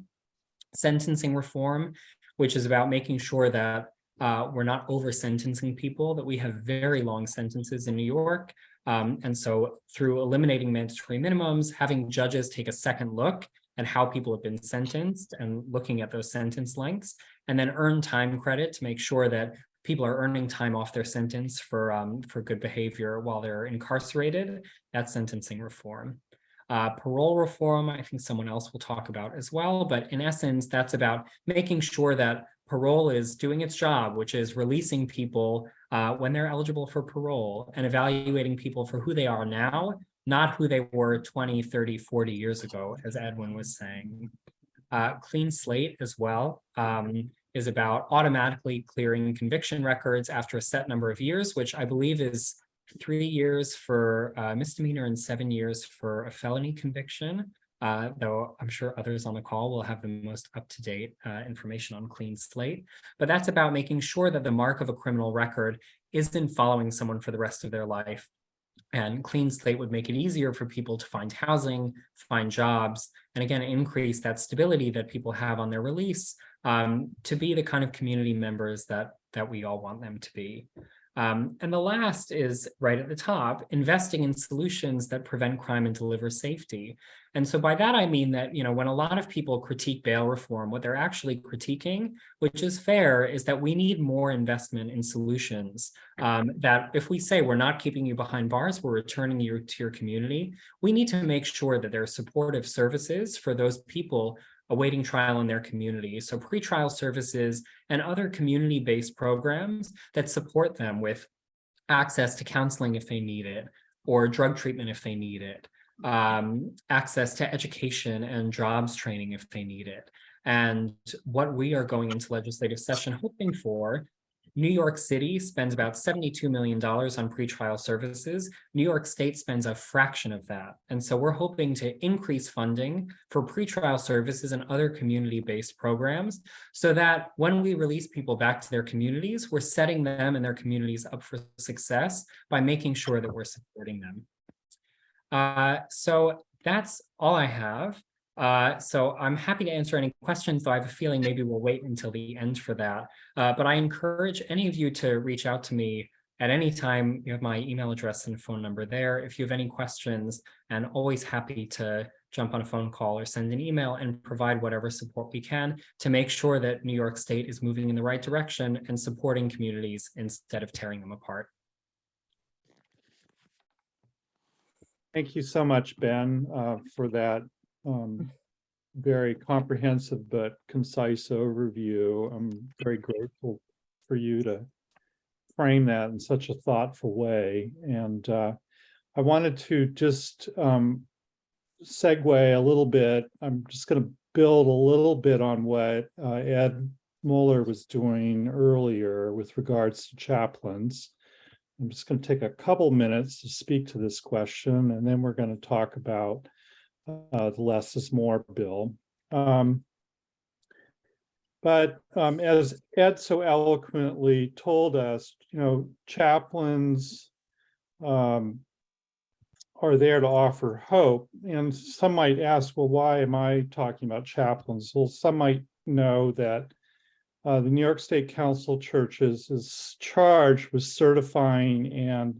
Sentencing reform, which is about making sure that we're not over-sentencing people, that we have very long sentences in New York. And so through eliminating mandatory minimums, having judges take a second look at how people have been sentenced and looking at those sentence lengths, and then earn time credit to make sure that people are earning time off their sentence for good behavior while they're incarcerated. That's sentencing reform. Parole reform, I think someone else will talk about as well, but in essence, that's about making sure that parole is doing its job, which is releasing people when they're eligible for parole and evaluating people for who they are now, not who they were 20, 30, 40 years ago, as Edwin was saying. Clean slate as well is about automatically clearing conviction records after a set number of years, which I believe is 3 years for a misdemeanor and 7 years for a felony conviction. Though I'm sure others on the call will have the most up-to-date information on clean slate. But that's about making sure that the mark of a criminal record isn't following someone for the rest of their life. And clean slate would make it easier for people to find housing, find jobs, and again, increase that stability that people have on their release to be the kind of community members that we all want them to be. And the last is right at the top, investing in solutions that prevent crime and deliver safety. And so by that, I mean that, when a lot of people critique bail reform, what they're actually critiquing, which is fair, is that we need more investment in solutions. That if we say we're not keeping you behind bars, we're returning you to your community, we need to make sure that there are supportive services for those people awaiting trial in their community. So pretrial services and other community-based programs that support them with access to counseling if they need it, or drug treatment if they need it, access to education and jobs training if they need it. And what we are going into legislative session hoping for, New York City spends about $72 million on pretrial services. New York State spends a fraction of that. And so we're hoping to increase funding for pretrial services and other community-based programs so that when we release people back to their communities, we're setting them and their communities up for success by making sure that we're supporting them. So that's all I have. So I'm happy to answer any questions, though I have a feeling maybe we'll wait until the end for that. But I encourage any of you to reach out to me at any time. You have my email address and phone number there. If you have any questions, and always happy to jump on a phone call or send an email and provide whatever support we can to make sure that New York State is moving in the right direction and supporting communities instead of tearing them apart. Thank you so much, Ben, for that very comprehensive but concise overview. I'm very grateful for you to frame that in such a thoughtful way. And I wanted to just segue a little bit. I'm just going to build a little bit on what Ed Mueller was doing earlier with regards to chaplains. I'm just going to take a couple minutes to speak to this question, and then we're going to talk about the less is more bill. But as Ed so eloquently told us, chaplains are there to offer hope. And some might ask, well, why am I talking about chaplains? Well, some might know that the New York State Council of Churches is charged with certifying and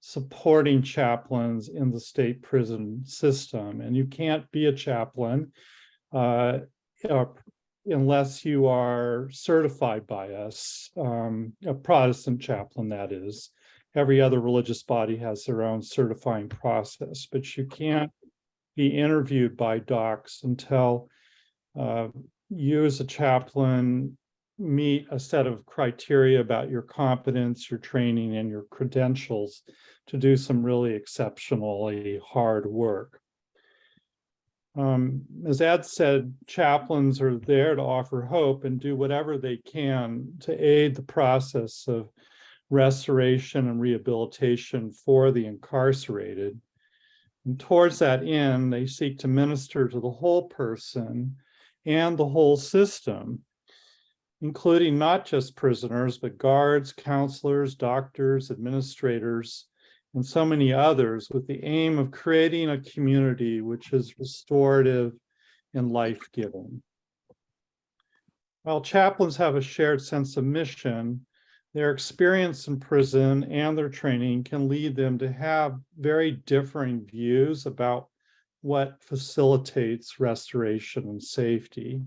supporting chaplains in the state prison system. And you can't be a chaplain unless you are certified by us, a Protestant chaplain, that is. Every other religious body has their own certifying process, but you can't be interviewed by docs until you as a chaplain meet a set of criteria about your competence, your training, and your credentials to do some really exceptionally hard work. As Ed said, chaplains are there to offer hope and do whatever they can to aid the process of restoration and rehabilitation for the incarcerated. And towards that end, they seek to minister to the whole person and the whole system, including not just prisoners, but guards, counselors, doctors, administrators, and so many others, with the aim of creating a community which is restorative and life-giving. While chaplains have a shared sense of mission, their experience in prison and their training can lead them to have very differing views about what facilitates restoration and safety.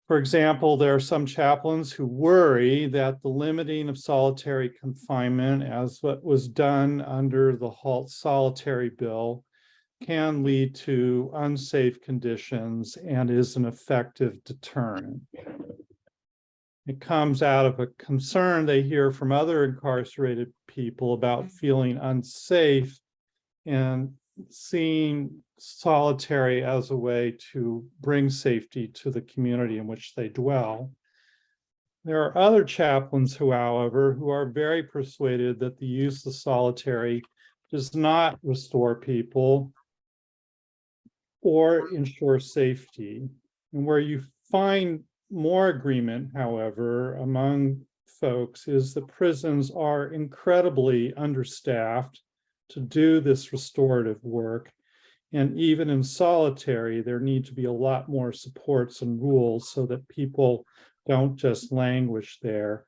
For example, there are some chaplains who worry that the limiting of solitary confinement, as what was done under the HALT solitary bill, can lead to unsafe conditions and is an effective deterrent. It comes out of a concern they hear from other incarcerated people about feeling unsafe and seeing solitary as a way to bring safety to the community in which they dwell. There are other chaplains who, however, who are very persuaded that the use of solitary does not restore people or ensure safety. And where you find more agreement, however, among folks is that prisons are incredibly understaffed to do this restorative work. And even in solitary, there need to be a lot more supports and rules so that people don't just languish there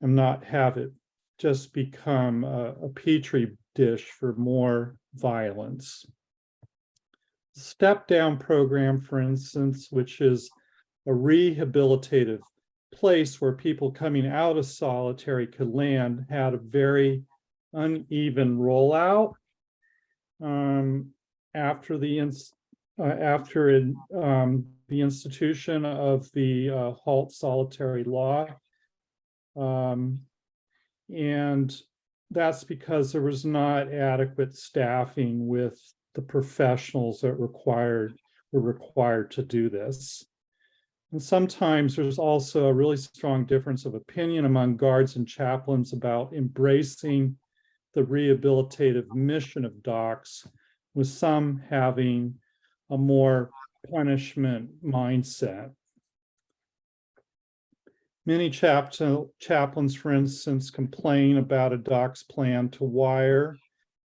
and not have it just become a petri dish for more violence. The step down program, for instance, which is a rehabilitative place where people coming out of solitary could land, had a very uneven rollout. After the institution of the HALT solitary law. And that's because there was not adequate staffing with the professionals that were required to do this. And sometimes there's also a really strong difference of opinion among guards and chaplains about embracing the rehabilitative mission of docs, with some having a more punishment mindset. Many chaplains, for instance, complain about a doc's plan to wire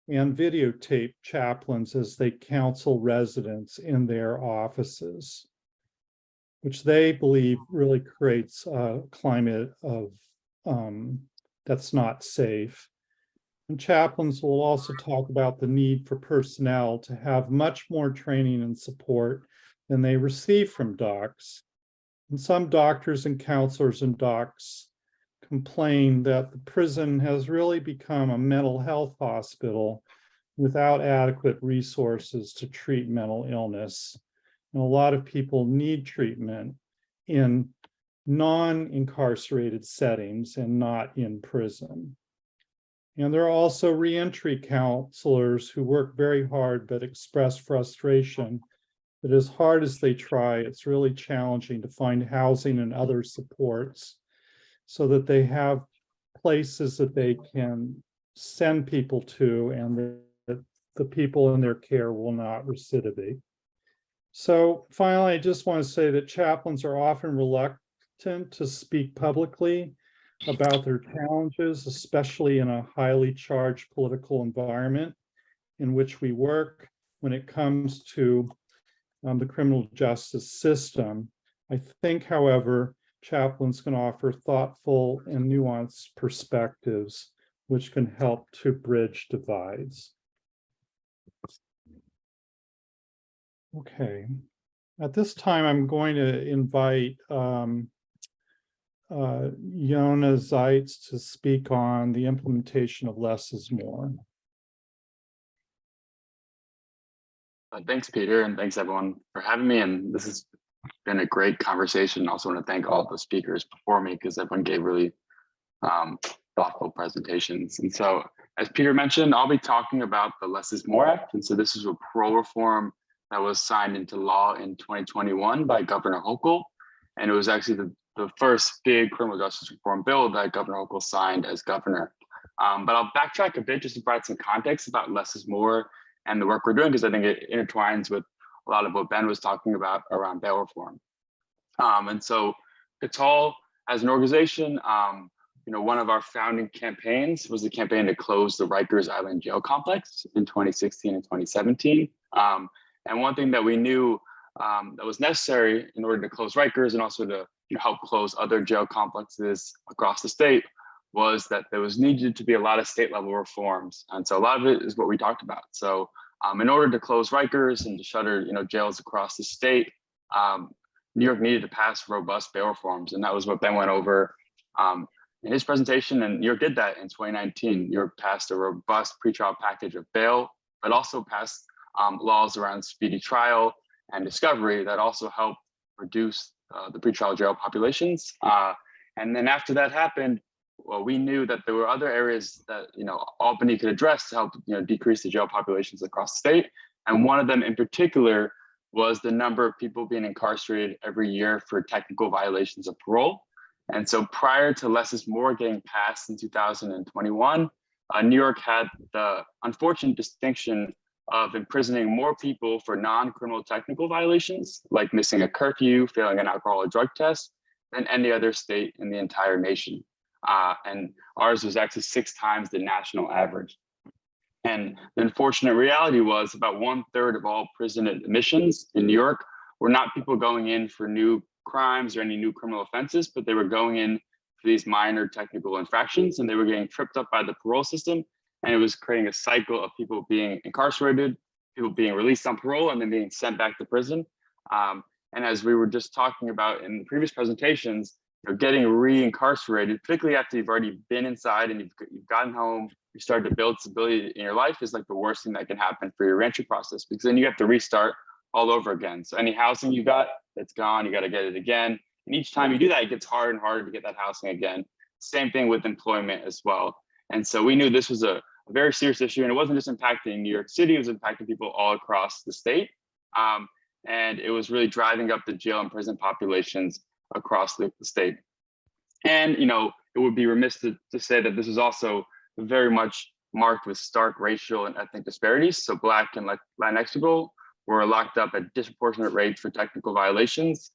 and videotape chaplains as they counsel residents in their offices, which they believe really creates a climate of that's not safe. And chaplains will also talk about the need for personnel to have much more training and support than they receive from docs. And some doctors and counselors and docs complain that the prison has really become a mental health hospital without adequate resources to treat mental illness. And a lot of people need treatment in non-incarcerated settings and not in prison. And there are also reentry counselors who work very hard but express frustration that as hard as they try, it's really challenging to find housing and other supports so that they have places that they can send people to and that the people in their care will not recidivate. So finally, I just want to say that chaplains are often reluctant to speak publicly about their challenges, especially in a highly charged political environment in which we work when it comes to the criminal justice system. I think, however, chaplains can offer thoughtful and nuanced perspectives which can help to bridge divides. Okay, at this time, I'm going to invite Yona Zeitz to speak on the implementation of less is more. Thanks, Peter, and thanks everyone for having me. And this has been a great conversation. I also want to thank all the speakers before me because everyone gave really thoughtful presentations. And so, as Peter mentioned, I'll be talking about the Less is More Act. And so this is a parole reform that was signed into law in 2021 by Governor Hochul. And it was actually the first big criminal justice reform bill that Governor Hochul signed as governor. But I'll backtrack a bit just to provide some context about Less is More and the work we're doing, because I think it intertwines with a lot of what Ben was talking about around bail reform. And so CATAL, as an organization, one of our founding campaigns was the campaign to close the Rikers Island jail complex in 2016 and 2017. And one thing that we knew that was necessary in order to close Rikers and also to help close other jail complexes across the state was that there was needed to be a lot of state level reforms. And so a lot of it is what we talked about. So in order to close Rikers and to shutter jails across the state, New York needed to pass robust bail reforms. And that was what Ben went over in his presentation. And New York did that in 2019. New York passed a robust pretrial package of bail, but also passed laws around speedy trial and discovery that also helped reduce the pretrial jail populations. And then after that happened, well, we knew that there were other areas that Albany could address to help decrease the jail populations across the state. And one of them in particular was the number of people being incarcerated every year for technical violations of parole. And so prior to Less is More getting passed in 2021, New York had the unfortunate distinction of imprisoning more people for non-criminal technical violations, like missing a curfew, failing an alcohol or drug test, than any other state in the entire nation. And ours was actually 6 times the national average. And the unfortunate reality was about 1/3 of all prison admissions in New York were not people going in for new crimes or any new criminal offenses, but they were going in for these minor technical infractions, and they were getting tripped up by the parole system. And it was creating a cycle of people being incarcerated, people being released on parole, and then being sent back to prison. And as we were just talking about in the previous presentations, getting re-incarcerated, particularly after you've already been inside and you've gotten home, you started to build stability in your life, is like the worst thing that can happen for your reentry process, because then you have to restart all over again. So any housing you got that's gone, you got to get it again. And each time you do that, it gets harder and harder to get that housing again. Same thing with employment as well. And so we knew this was a very serious issue, and it wasn't just impacting New York City, it was impacting people all across the state. And it was really driving up the jail and prison populations across the state. And it would be remiss to say that this is also very much marked with stark racial and ethnic disparities. So Black and Latinx people were locked up at disproportionate rates for technical violations.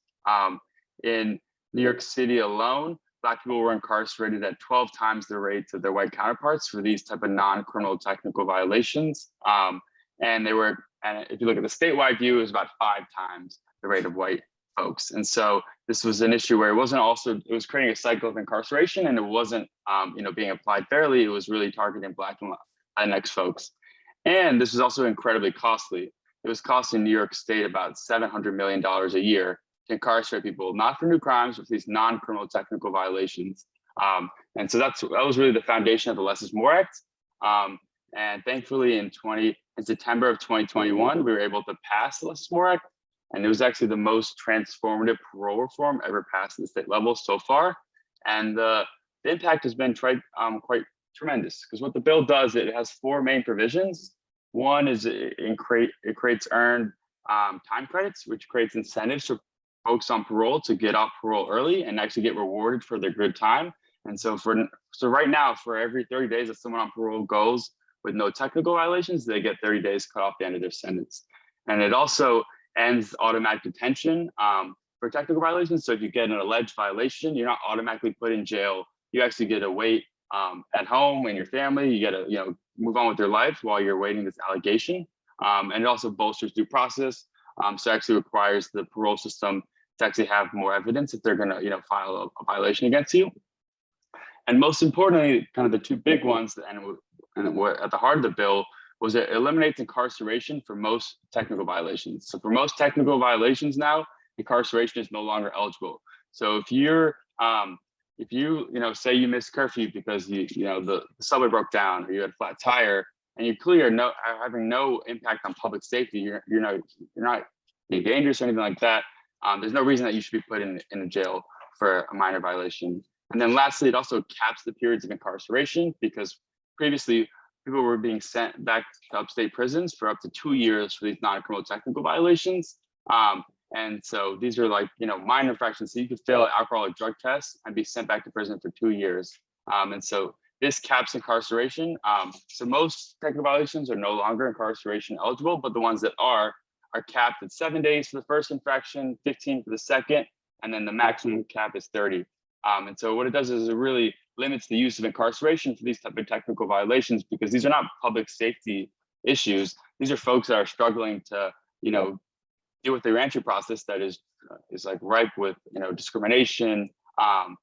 In New York City alone, Black people were incarcerated at 12 times the rates of their white counterparts for these type of non-criminal technical violations. And if you look at the statewide view, it was about 5 times the rate of white folks. And so this was an issue where it was creating a cycle of incarceration, and it wasn't, being applied fairly. It was really targeting Black and Latinx folks. And this was also incredibly costly. It was costing New York State about $700 million a year to incarcerate people, not for new crimes, but for these non-criminal technical violations. And so that was really the foundation of the Less is More Act. And thankfully in September of 2021, we were able to pass the Less is More Act. And it was actually the most transformative parole reform ever passed at the state level so far. And the impact has been quite tremendous, because what the bill does, it has 4 main provisions. One is it creates earned time credits, which creates incentives for folks on parole to get off parole early and actually get rewarded for their good time. And so right now, for every 30 days that someone on parole goes with no technical violations, they get 30 days cut off the end of their sentence. And it also ends automatic detention for technical violations. So if you get an alleged violation, you're not automatically put in jail. You actually get to wait at home and your family. You get to move on with your life while you're waiting this allegation. And it also bolsters due process. So it actually requires the parole system to actually have more evidence if they're going to file a violation against you. And most importantly, kind of the 2 big ones, and what at the heart of the bill was it eliminates incarceration for most technical violations. So for most technical violations now, incarceration is no longer eligible. So if you say you missed curfew because the subway broke down or you had a flat tire, and you clearly are having no impact on public safety, you're not being dangerous or anything like that, there's no reason that you should be put in a jail for a minor violation. And then lastly, it also caps the periods of incarceration, because previously people were being sent back to upstate prisons for up to 2 years for these non-criminal technical violations. And so these are minor infractions. So you could fail an alcohol or drug test and be sent back to prison for 2 years. And so this caps incarceration. So most technical violations are no longer incarceration eligible, but the ones that are capped at 7 days for the first infraction, 15 for the second, and then the maximum cap is 30. And so what it does is it really limits the use of incarceration for these type of technical violations, because these are not public safety issues. These are folks that are struggling to, deal with the reentry process that is ripe with, discrimination and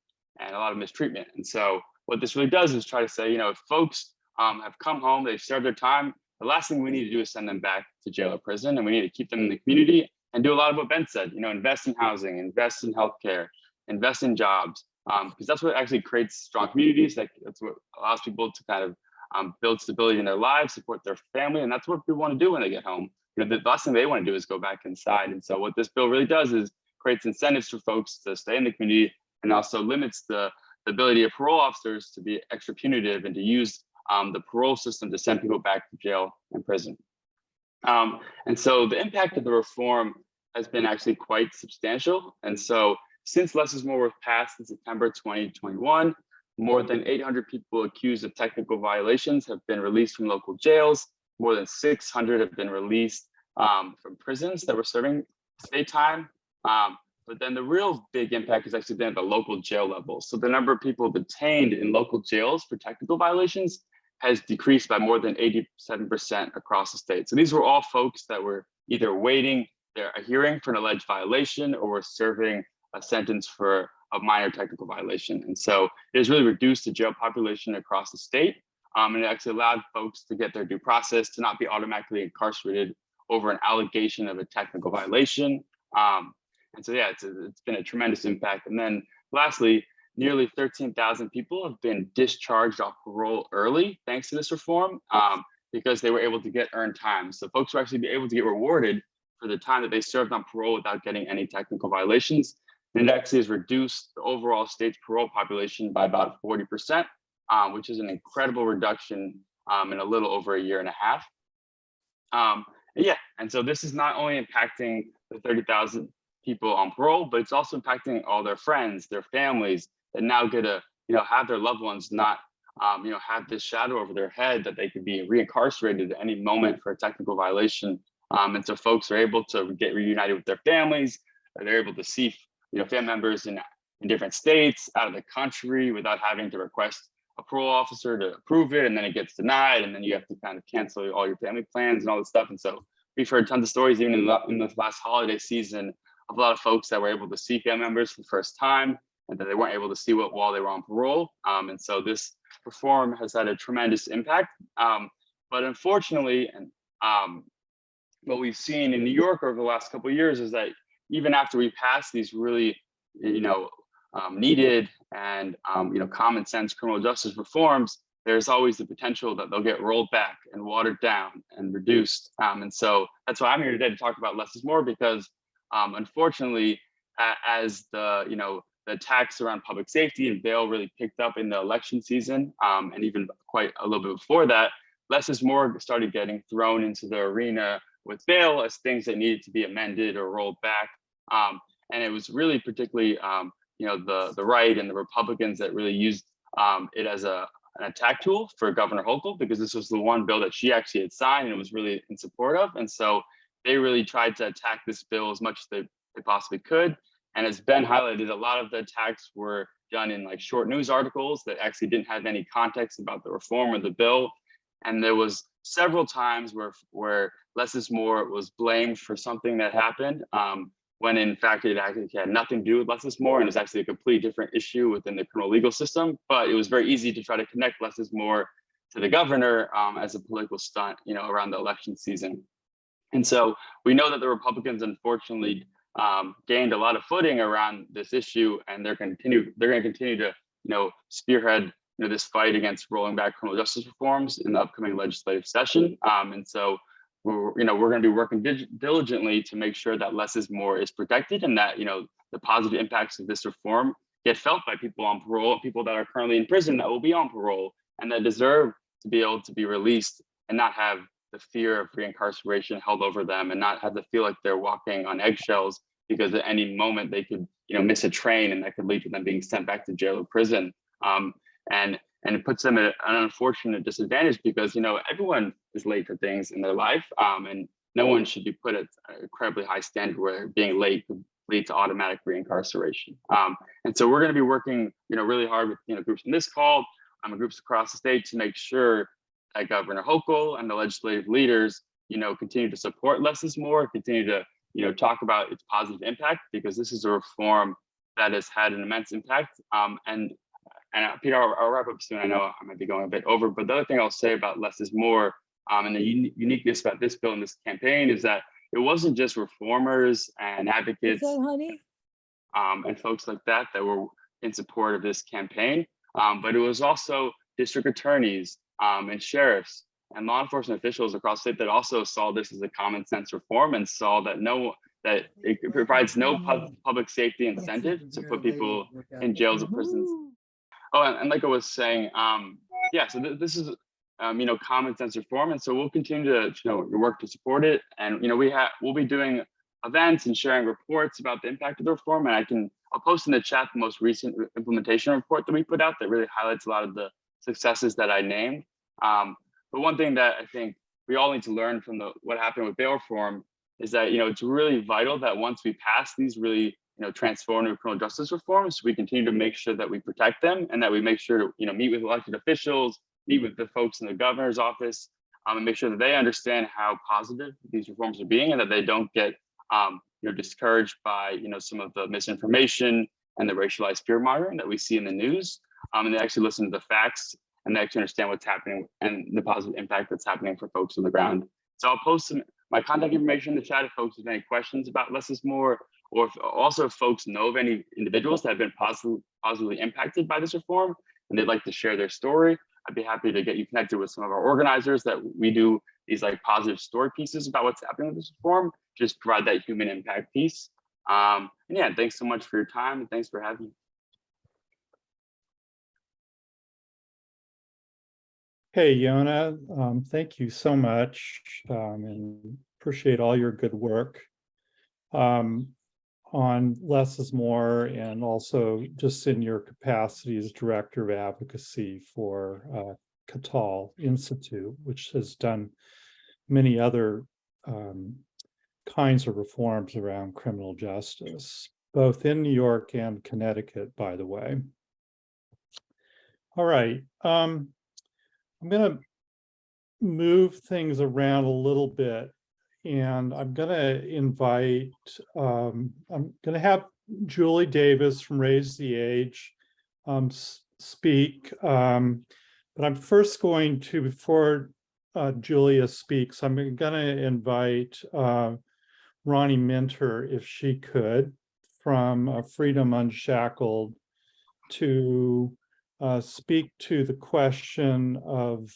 a lot of mistreatment. And so what this really does is try to say, if folks have come home, they've served their time, the last thing we need to do is send them back to jail or prison, and we need to keep them in the community and do a lot of what Ben said, invest in housing, invest in healthcare, invest in jobs, because that's what actually creates strong communities. That's what allows people to kind of build stability in their lives, support their family, and that's what people want to do when they get home. The last thing they want to do is go back inside. And so what this bill really does is creates incentives for folks to stay in the community, and also limits the ability of parole officers to be extra punitive and to use the parole system to send people back to jail and prison. And so the impact of the reform has been actually quite substantial. And so since Less is More was passed in September 2021, more than 800 people accused of technical violations have been released from local jails. More than 600 have been released from prisons that were serving state time. But then the real big impact has actually been at the local jail level. So the number of people detained in local jails for technical violations has decreased by more than 87% across the state. So these were all folks that were either waiting a hearing for an alleged violation or were serving a sentence for a minor technical violation. And so it has really reduced the jail population across the state. And it actually allowed folks to get their due process, to not be automatically incarcerated over an allegation of a technical violation. And so, yeah, it's been a tremendous impact. And then lastly, nearly 13,000 people have been discharged off parole early thanks to this reform, because they were able to get earned time. So folks will actually be able to get rewarded for the time that they served on parole without getting any technical violations. And it actually has reduced the overall state's parole population by about 40%, which is an incredible reduction in a little over a year and a half. And so this is not only impacting the 30,000 people on parole, but it's also impacting all their friends, their families, that now get to have their loved ones not have this shadow over their head that they could be reincarcerated at any moment for a technical violation. And so folks are able to get reunited with their families, or they're able to see family members in in different states, out of the country, without having to request a parole officer to approve it, and then it gets denied, and then you have to kind of cancel all your family plans and all this stuff. And so we've heard tons of stories, even in the last holiday season, of a lot of folks that were able to see family members for the first time, and that they weren't able to see while they were on parole. And so this reform has had a tremendous impact. But unfortunately, and what we've seen in New York over the last couple of years is that even after we pass these really, needed and common sense criminal justice reforms, there's always the potential that they'll get rolled back and watered down and reduced. And so that's why I'm here today to talk about less is more, because unfortunately, as the attacks around public safety and bail really picked up in the election season, and even quite a little bit before that, less is more started getting thrown into the arena with bail as things that needed to be amended or rolled back. And it was really particularly the right and the Republicans that really used it as an attack tool for Governor Hochul, because this was the one bill that she actually had signed and was really in support of. And so they really tried to attack this bill as much as they possibly could. And as Ben highlighted, a lot of the attacks were done in like short news articles that actually didn't have any context about the reform or the bill. And there was several times where less is more was blamed for something that happened, when in fact it actually had nothing to do with less is more, and it was actually a completely different issue within the criminal legal system. But it was very easy to try to connect less is more to the governor as a political stunt, around the election season. And so we know that the Republicans, unfortunately, gained a lot of footing around this issue, and they're going to continue to, spearhead this fight against rolling back criminal justice reforms in the upcoming legislative session. And so we're going to be working diligently to make sure that less is more is protected, and that the positive impacts of this reform get felt by people on parole, people that are currently in prison that will be on parole and that deserve to be able to be released and not have the fear of reincarceration held over them, and not have to feel like they're walking on eggshells because at any moment they could miss a train, and that could lead to them being sent back to jail or prison. And it puts them at an unfortunate disadvantage, because everyone is late for things in their life, and no one should be put at an incredibly high standard where being late could lead to automatic reincarceration. And so we're going to be working really hard with groups in this call, groups across the state, to make sure that Governor Hochul and the legislative leaders continue to support less is more, continue to talk about its positive impact, because this is a reform that has had an immense impact. And Peter, I'll wrap up soon. I know I might be going a bit over, but the other thing I'll say about less is more, and the uniqueness about this bill and this campaign, is that it wasn't just reformers and advocates and folks like that were in support of this campaign, but it was also district attorneys and sheriffs and law enforcement officials across the state that also saw this as a common sense reform, and saw that it provides no public safety incentive to put people in jails or prisons. Oh, and like I was saying, so this is common sense reform, and so we'll continue to work to support it. And we'll be doing events and sharing reports about the impact of the reform. And I'll post in the chat the most recent implementation report that we put out that really highlights a lot of the successes that I named. But one thing that I think we all need to learn from what happened with bail reform is that it's really vital that once we pass these really transformative criminal justice reforms, we continue to make sure that we protect them, and that we make sure to meet with elected officials, meet with the folks in the governor's office, and make sure that they understand how positive these reforms are being, and that they don't get discouraged by some of the misinformation and the racialized fear mongering that we see in the news, and they actually listen to the facts, and they actually understand what's happening and the positive impact that's happening for folks on the ground. So I'll post my contact information in the chat if folks have any questions about less is more, or if folks know of any individuals that have been positively impacted by this reform and they'd like to share their story. I'd be happy to get you connected with some of our organizers that we do these positive story pieces about what's happening with this reform, just provide that human impact piece. And yeah, thanks so much for your time, and thanks for having me. Hey, Yona, thank you so much, and appreciate all your good work on less is more, and also just in your capacity as Director of Advocacy for Cattell Institute, which has done many other kinds of reforms around criminal justice. both in New York and Connecticut, by the way. All right, I'm gonna move things around a little bit, and I'm gonna invite, I'm gonna have Julie Davis from Raise the Age speak, but I'm first going to, before Julia speaks, I'm gonna invite Ronnie Minter, if she could, from Freedom Unshackled, to speak to the question of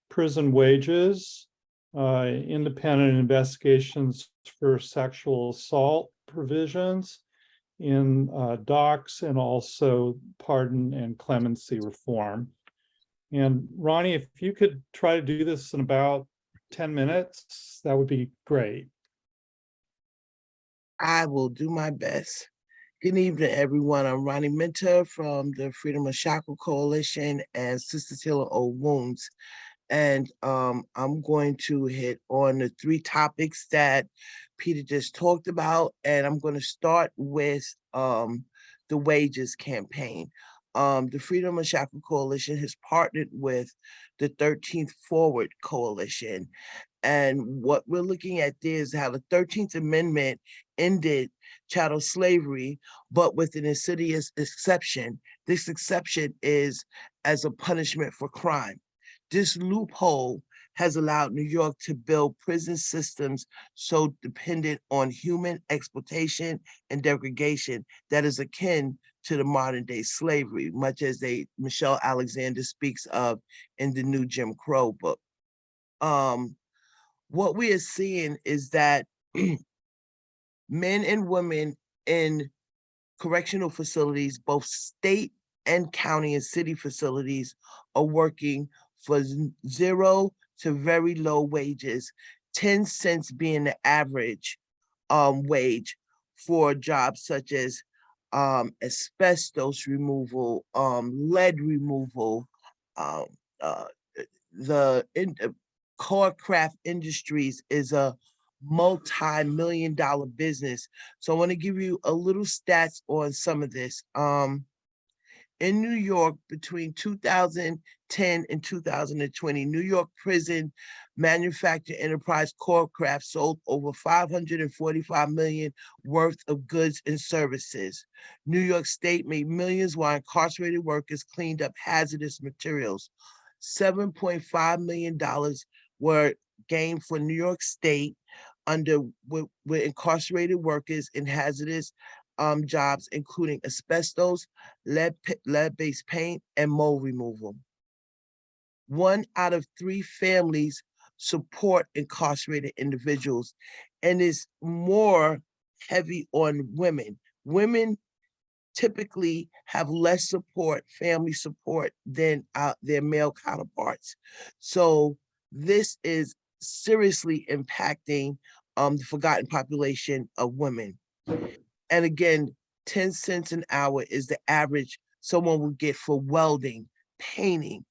prison wages, independent investigations for sexual assault provisions in docs, and also pardon and clemency reform. And Ronnie, if you could try to do this in about 10 minutes, that would be great. I will do my best. Good evening, everyone. I'm Ronnie Minter from the Freedom Unshackled Coalition and Sisters Healing Old Wounds. And I'm going to hit on the 3 topics that Peter just talked about. And I'm going to start with the wages campaign. The Freedom Unshackled Coalition has partnered with the 13th Forward Coalition. And what we're looking at there is how the 13th Amendment ended chattel slavery, but with an insidious exception. This exception is as a punishment for crime. This loophole has allowed New York to build prison systems so dependent on human exploitation and degradation that is akin to the modern day slavery, much as Michelle Alexander speaks of in the new Jim Crow book. What we are seeing is that men and women in correctional facilities, both state and county and city facilities, are working for 0 to very low wages, 10 cents being the average wage for jobs such as asbestos removal, lead removal, Corecraft Industries is a multi-million-dollar business. So I want to give you a little stats on some of this. In New York, between 2010 and 2020, New York Prison Manufacturing Enterprise Corecraft sold over 545 million worth of goods and services. New York State made millions while incarcerated workers cleaned up hazardous materials. $7.5 million were gained for New York State with incarcerated workers in hazardous jobs, including asbestos, lead-based paint, and mold removal. 1 out of 3 families support incarcerated individuals, and is more heavy on women. Women typically have less support, family support, than their male counterparts. So this is seriously impacting the forgotten population of women. And again, 10 cents an hour is the average someone would get for welding, painting,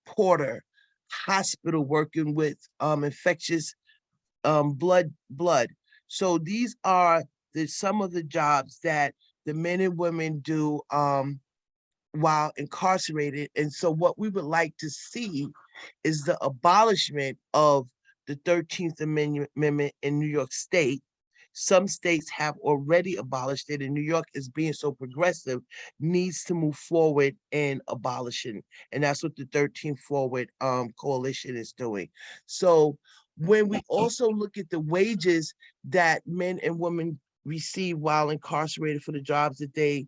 porter, hospital working with infectious blood. So these are some of the jobs that the men and women do while incarcerated. And so what we would like to see is the abolishment of the 13th Amendment in New York State. Some states have already abolished it, and New York, is being so progressive, needs to move forward in abolishing. And that's what the 13th Forward Coalition is doing. So when we also look at the wages that men and women receive while incarcerated for the jobs that they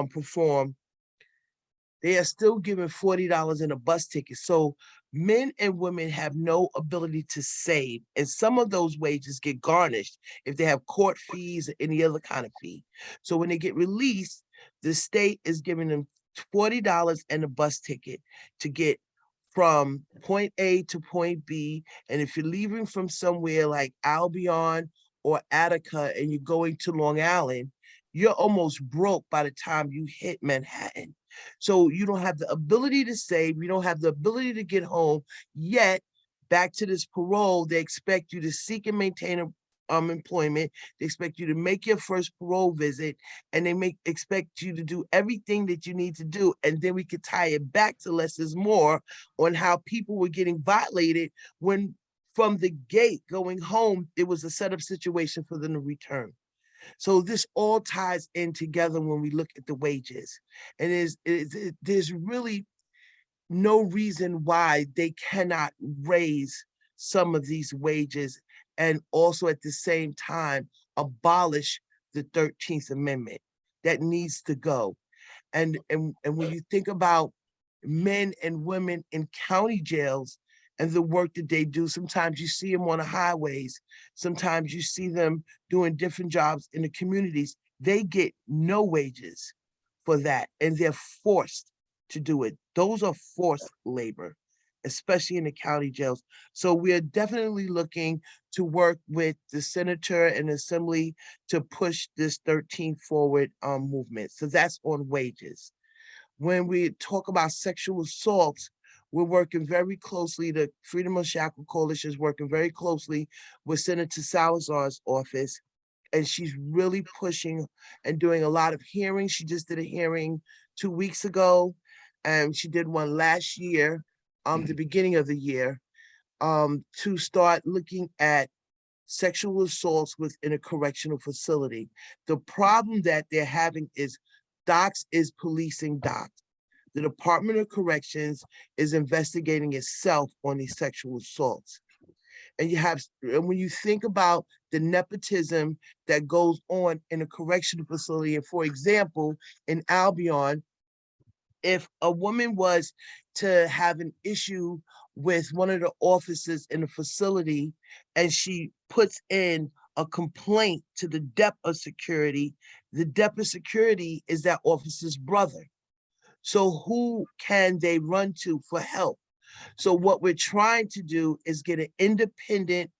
perform, they are still given $40 in a bus ticket. So men and women have no ability to save, and some of those wages get garnished if they have court fees or any other kind of fee. So when they get released, the state is giving them $40 and a bus ticket to get from point A to point B. And if you're leaving from somewhere like Albion or Attica and you're going to Long Island, you're almost broke by the time you hit Manhattan. So you don't have the ability to save, you don't have the ability to get home, yet back to this parole, they expect you to seek and maintain employment. They expect you to make your first parole visit, and they expect you to do everything that you need to do. And then we could tie it back to less is more on how people were getting violated when from the gate going home, it was a setup situation for them to return. So this all ties in together when we look at the wages. And there's really no reason why they cannot raise some of these wages and also at the same time abolish the 13th Amendment. That needs to go. And when you think about men and women in county jails and the work that they do, sometimes you see them on the highways, sometimes you see them doing different jobs in the communities. They get no wages for that, and they're forced to do it. Those are forced labor, especially in the county jails. So we are definitely looking to work with the senator and assembly to push this 13 forward movement. So that's on wages. When we talk about sexual assaults, we're working very closely, the Freedom Unshackled Coalition is working very closely with Senator Salazar's office, and she's really pushing and doing a lot of hearings. She just did a hearing 2 weeks ago, and she did one last year, the beginning of the year, to start looking at sexual assaults within a correctional facility. The problem that they're having is DOCS is policing DOCS. The Department of Corrections is investigating itself on these sexual assaults. And when you think about the nepotism that goes on in a correctional facility, and for example, in Albion, if a woman was to have an issue with one of the officers in the facility and she puts in a complaint to the depth of security, the depth of security is that officer's brother. So who can they run to for help? So what we're trying to do is get an independent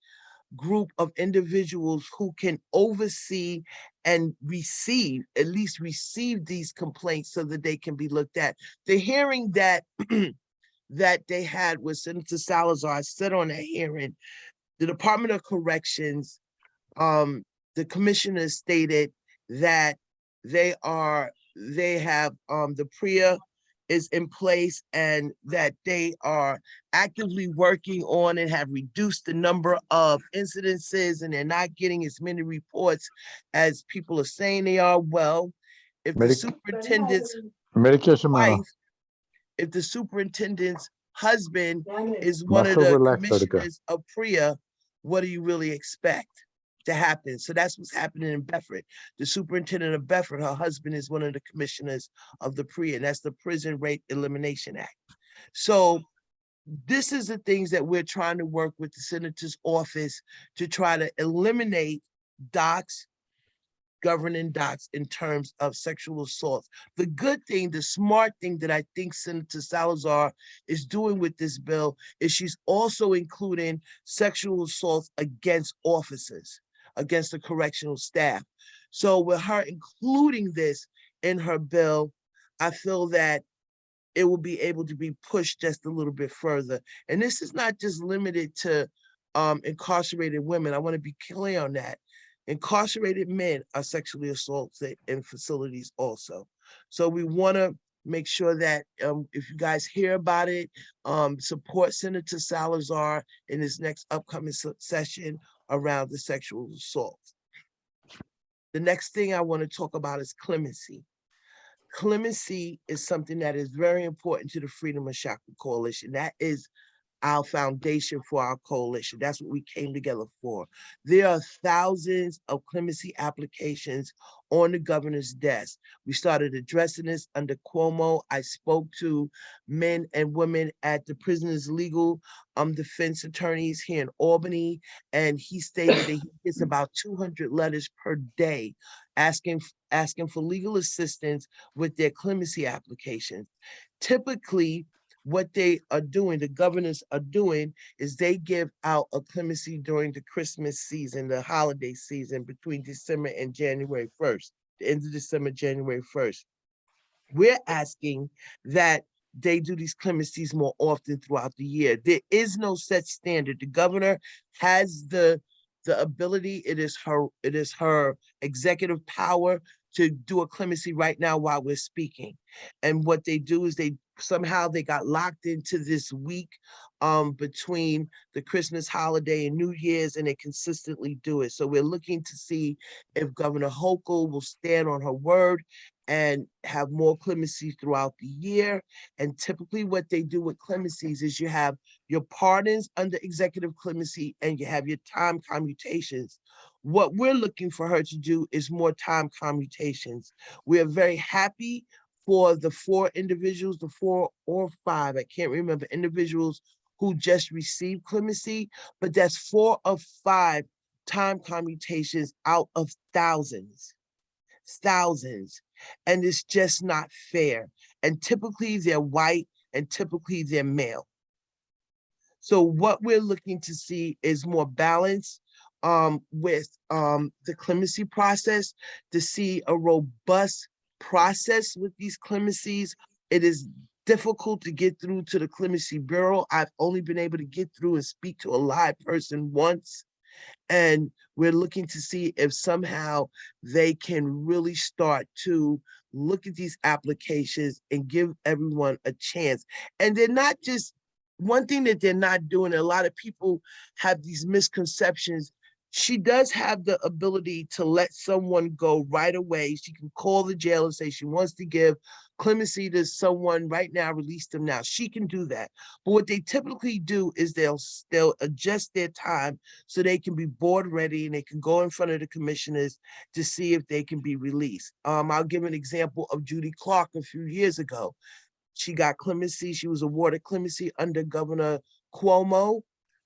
group of individuals who can oversee and at least receive these complaints so that they can be looked at. The hearing that that they had with Senator Salazar said on that hearing, the Department of Corrections, the commissioner stated that they have the PREA is in place and that they are actively working on and have reduced the number of incidences, and they're not getting as many reports as people are saying they are. Well, if the superintendent's wife, if the superintendent's husband is one of the commissioners of PREA, what do you really expect to happen? So that's what's happening in Bedford. The superintendent of Bedford, her husband is one of the commissioners of the PREA, and that's the Prison Rape Elimination Act. So this is the things that we're trying to work with the senator's office to try to eliminate DOCS, governing DOCS in terms of sexual assault. The good thing, the smart thing that I think Senator Salazar is doing with this bill is she's also including sexual assaults against officers, against the correctional staff. So with her including this in her bill, I feel that it will be able to be pushed just a little bit further. And this is not just limited to incarcerated women. I want to be clear on that. Incarcerated men are sexually assaulted in facilities also. So we want to make sure that if you guys hear about it, support Senator Salazar in his next upcoming session around the sexual assault. The next thing I want to talk about is clemency. Clemency is something that is very important to the Freedom Unshackled Coalition. That is our foundation for our coalition. That's what we came together for. There are thousands of clemency applications on the governor's desk. We started addressing this under Cuomo. I spoke to men and women at the prisoners' legal defense attorneys here in Albany, and he stated that he gets about 200 letters per day asking for legal assistance with their clemency applications. Typically, what they are doing, the governors are doing, is they give out a clemency during the Christmas season, the holiday season between December and January 1st, the end of December, January 1st. We're asking that they do these clemencies more often throughout the year. There is no set standard. The governor has the the ability, it is her executive power to do a clemency right now while we're speaking. And what they do is they got locked into this week between the Christmas holiday and New Year's, and they consistently do it. So we're looking to see if Governor Hochul will stand on her word and have more clemencies throughout the year. And typically what they do with clemencies is you have your pardons under executive clemency and you have your time commutations. What we're looking for her to do is more time commutations. We are very happy for the 4 individuals, the 4 or 5, I can't remember, individuals who just received clemency, but that's 4 of 5 time commutations out of thousands. And it's just not fair. And typically they're white and typically they're male. So what we're looking to see is more balance with the clemency process, to see a robust process with these clemencies. It is difficult to get through to the Clemency Bureau. I've only been able to get through and speak to a live person once. And we're looking to see if somehow they can really start to look at these applications and give everyone a chance. And they're not just, one thing that they're not doing, a lot of people have these misconceptions. She does have the ability to let someone go right away. She can call the jail and say she wants to give clemency to someone right now, release them now. She can do that. But what they typically do is they'll adjust their time so they can be board ready and they can go in front of the commissioners to see if they can be released. I'll give an example of Judy Clark a few years ago. She got clemency. She was awarded clemency under Governor Cuomo.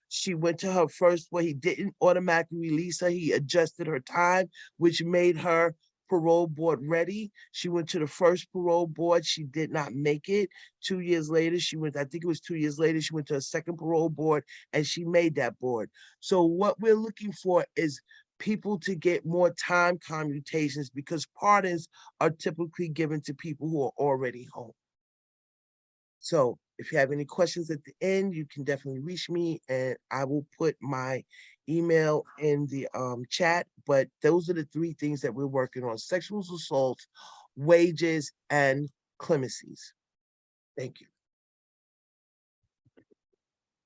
She went to her first, well, he didn't automatically release her. He adjusted her time, which made her parole board ready. She went to the first parole board. She did not make it. 2 years later, she went, I think it was 2 years later, she went to a second parole board and she made that board. So what we're looking for is people to get more time commutations, because pardons are typically given to people who are already home. So if you have any questions at the end, you can definitely reach me and I will put my email in the chat. But those are the 3 things that we're working on: sexual assault, wages, and clemencies. Thank you.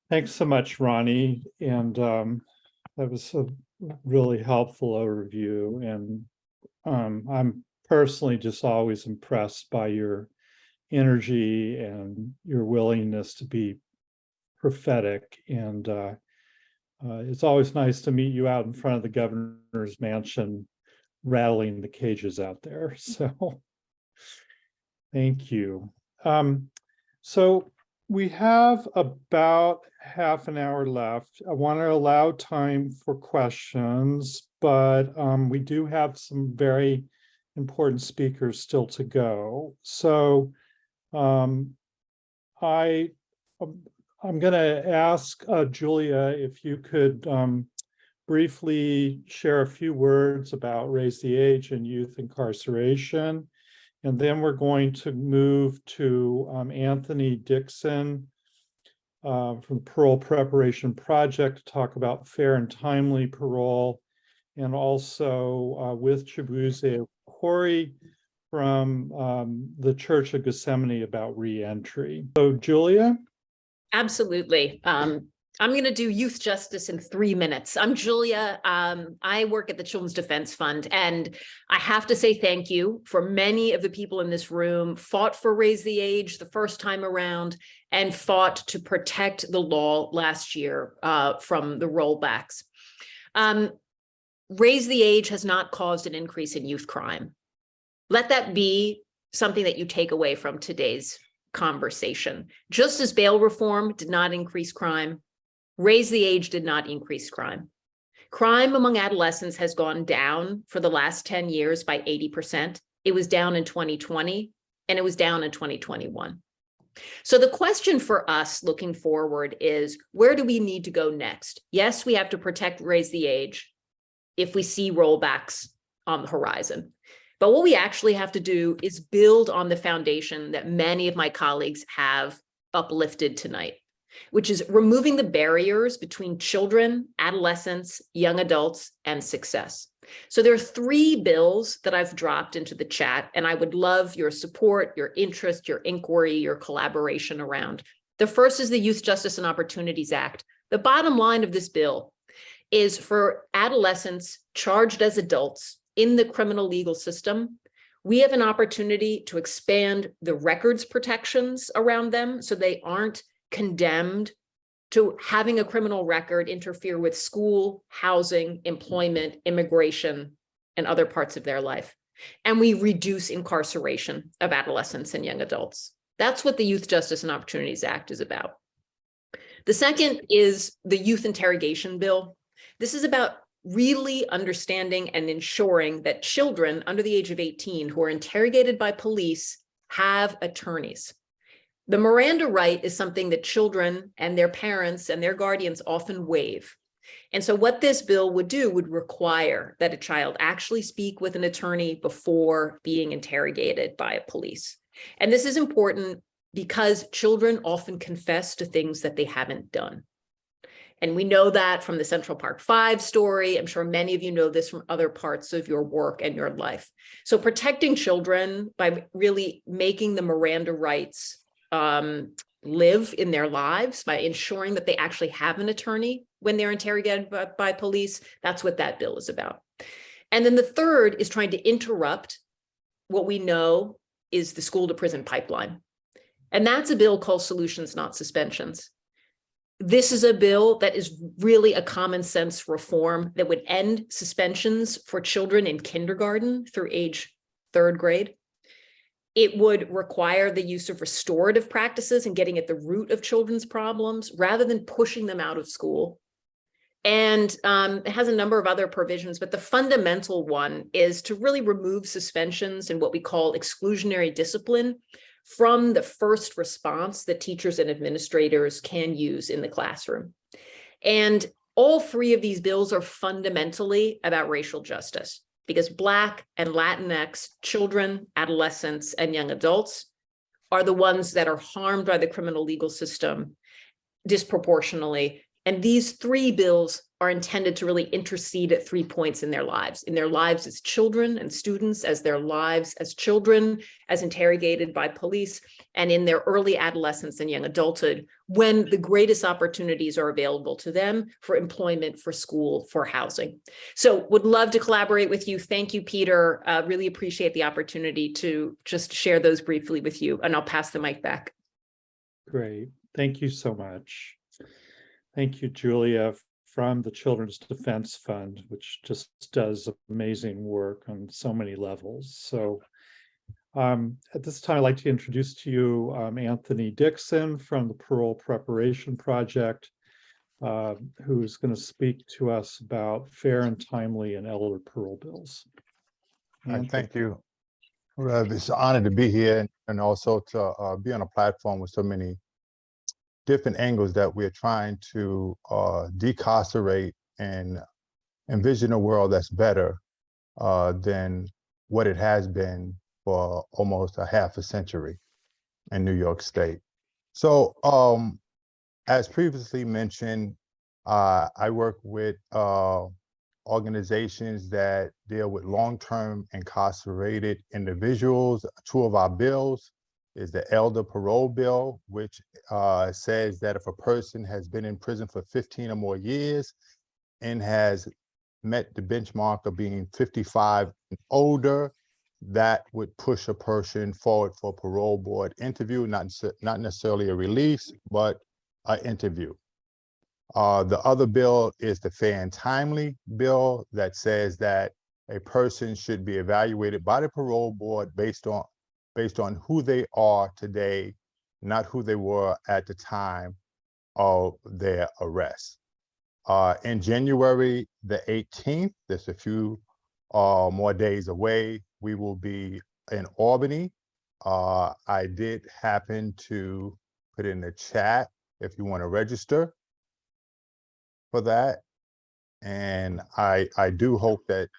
Thanks so much, Ronnie. And that was a really helpful overview. And I'm personally just always impressed by your energy and your willingness to be prophetic. And it's always nice to meet you out in front of the governor's mansion, rattling the cages out there. So thank you. So we have about half an hour left. I want to allow time for questions, but we do have some very important speakers still to go. So I'm going to ask Julia if you could briefly share a few words about Raise the Age and youth incarceration. And then we're going to move to Anthony Dixon from the Parole Preparation Project to talk about fair and timely parole, and also with Chibuze Okori from the Church of Gethsemane about reentry. So Julia? Absolutely. I'm going to do youth justice in 3 minutes. I'm Julia. I work at the Children's Defense Fund, and I have to say thank you for many of the people in this room fought for Raise the Age the first time around and fought to protect the law last year from the rollbacks. Raise the Age has not caused an increase in youth crime. Let that be something that you take away from today's conversation. Just as bail reform did not increase crime, Raise the Age did not increase crime. Crime among adolescents has gone down for the last 10 years by 80%. It was down in 2020, and it was down in 2021. So the question for us looking forward is, where do we need to go next? Yes, we have to protect Raise the Age if we see rollbacks on the horizon. But what we actually have to do is build on the foundation that many of my colleagues have uplifted tonight. which is removing the barriers between children, adolescents, young adults, and success. So there are 3 bills that I've dropped into the chat, and I would love your support, your interest, your inquiry, your collaboration around. The first is the Youth Justice and Opportunities Act. The bottom line of this bill is for adolescents charged as adults in the criminal legal system, we have an opportunity to expand the records protections around them so they aren't condemned to having a criminal record interfere with school, housing, employment, immigration, and other parts of their life. And we reduce incarceration of adolescents and young adults. That's what the Youth Justice and Opportunities Act is about. The second is the Youth Interrogation Bill. This is about really understanding and ensuring that children under the age of 18 who are interrogated by police have attorneys. The Miranda right is something that children and their parents and their guardians often waive. And so what this bill would do would require that a child actually speak with an attorney before being interrogated by a police. And this is important because children often confess to things that they haven't done. And we know that from the Central Park 5 story. I'm sure many of you know this from other parts of your work and your life. So protecting children by really making the Miranda rights live in their lives, by ensuring that they actually have an attorney when they're interrogated by police, that's what that bill is about. And then the third is trying to interrupt what we know is the school to prison pipeline. And that's a bill called Solutions, Not Suspensions. This is a bill that is really a common sense reform that would end suspensions for children in kindergarten through age 3rd grade. It would require the use of restorative practices and getting at the root of children's problems rather than pushing them out of school. And it has a number of other provisions, but the fundamental one is to really remove suspensions and what we call exclusionary discipline from the first response that teachers and administrators can use in the classroom. And all 3 of these bills are fundamentally about racial justice, because Black and Latinx children, adolescents, and young adults are the ones that are harmed by the criminal legal system disproportionately. And these 3 bills are intended to really intercede at 3 points in their lives as children and students, as their lives as children, as interrogated by police, and in their early adolescence and young adulthood, when the greatest opportunities are available to them for employment, for school, for housing. So would love to collaborate with you. Thank you, Peter. Really appreciate the opportunity to just share those briefly with you, and I'll pass the mic back. Great. Thank you so much. Thank you, Julia, from the Children's Defense Fund, which just does amazing work on so many levels. So at this time, I'd like to introduce to you Anthony Dixon from the Parole Preparation Project, who's going to speak to us about fair and timely and elder parole bills. Thank you. It's an honor to be here and also to be on a platform with so many different angles that we're trying to decarcerate and envision a world that's better than what it has been for almost a half a century in New York State. So as previously mentioned, I work with organizations that deal with long-term incarcerated individuals. 2 of our bills is the Elder Parole Bill, which says that if a person has been in prison for 15 or more years and has met the benchmark of being 55 and older, that would push a person forward for a parole board interview, not necessarily a release, but an interview. The other bill is the Fair and Timely bill that says that a person should be evaluated by the parole board based on who they are today, not who they were at the time of their arrest. In January the 18th, there's a few more days away, we will be in Albany. I did happen to put in the chat if you want to register for that. And I do hope that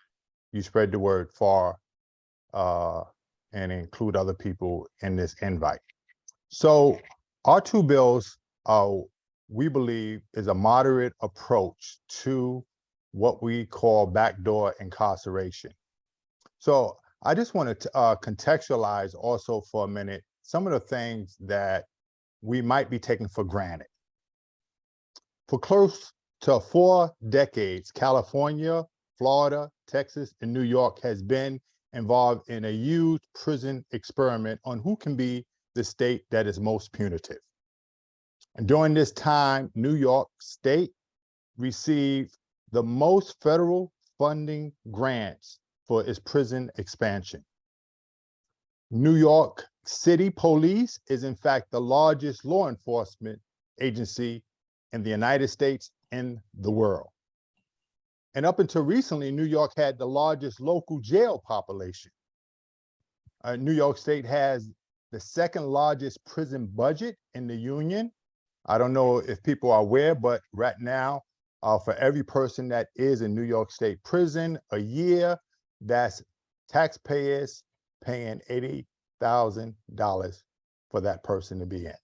you spread the word far and include other people in this invite. So our 2 bills we believe, is a moderate approach to what we call backdoor incarceration. So I just want to contextualize also for a minute some of the things that we might be taking for granted. For close to 4 decades, California, Florida, Texas, and New York has been involved in a huge prison experiment on who can be the state that is most punitive. And during this time, New York State received the most federal funding grants for its prison expansion. New York City Police is in fact the largest law enforcement agency in the United States and the world. And up until recently, New York had the largest local jail population. New York State has the second largest prison budget in the union. I don't know if people are aware, but right now, for every person that is in New York State prison a year, that's taxpayers paying $80,000 for that person to be in.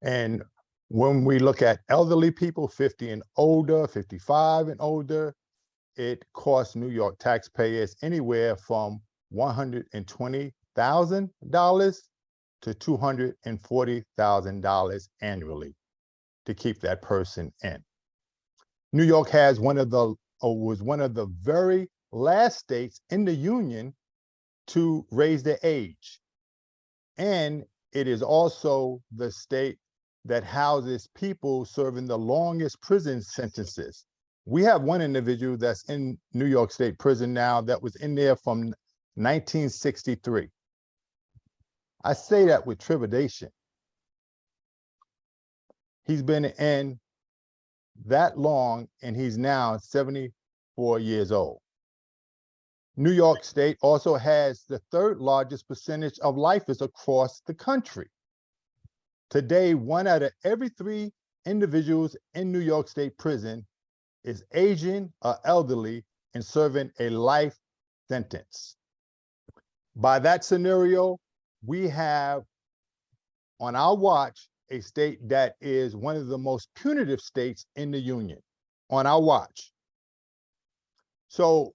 And when we look at elderly people, 50 and older, 55 and older, it costs New York taxpayers anywhere from $120,000 to $240,000 annually to keep that person in. New York has was one of the very last states in the union to raise the age. And it is also the state that houses people serving the longest prison sentences. We have one individual that's in New York State prison now that was in there from 1963. I say that with trepidation. He's been in that long and he's now 74 years old. New York State also has the third largest percentage of lifers across the country. Today, 1 out of every 3 individuals in New York State prison is Asian or elderly and serving a life sentence. By that scenario, we have on our watch a state that is one of the most punitive states in the union on our watch. So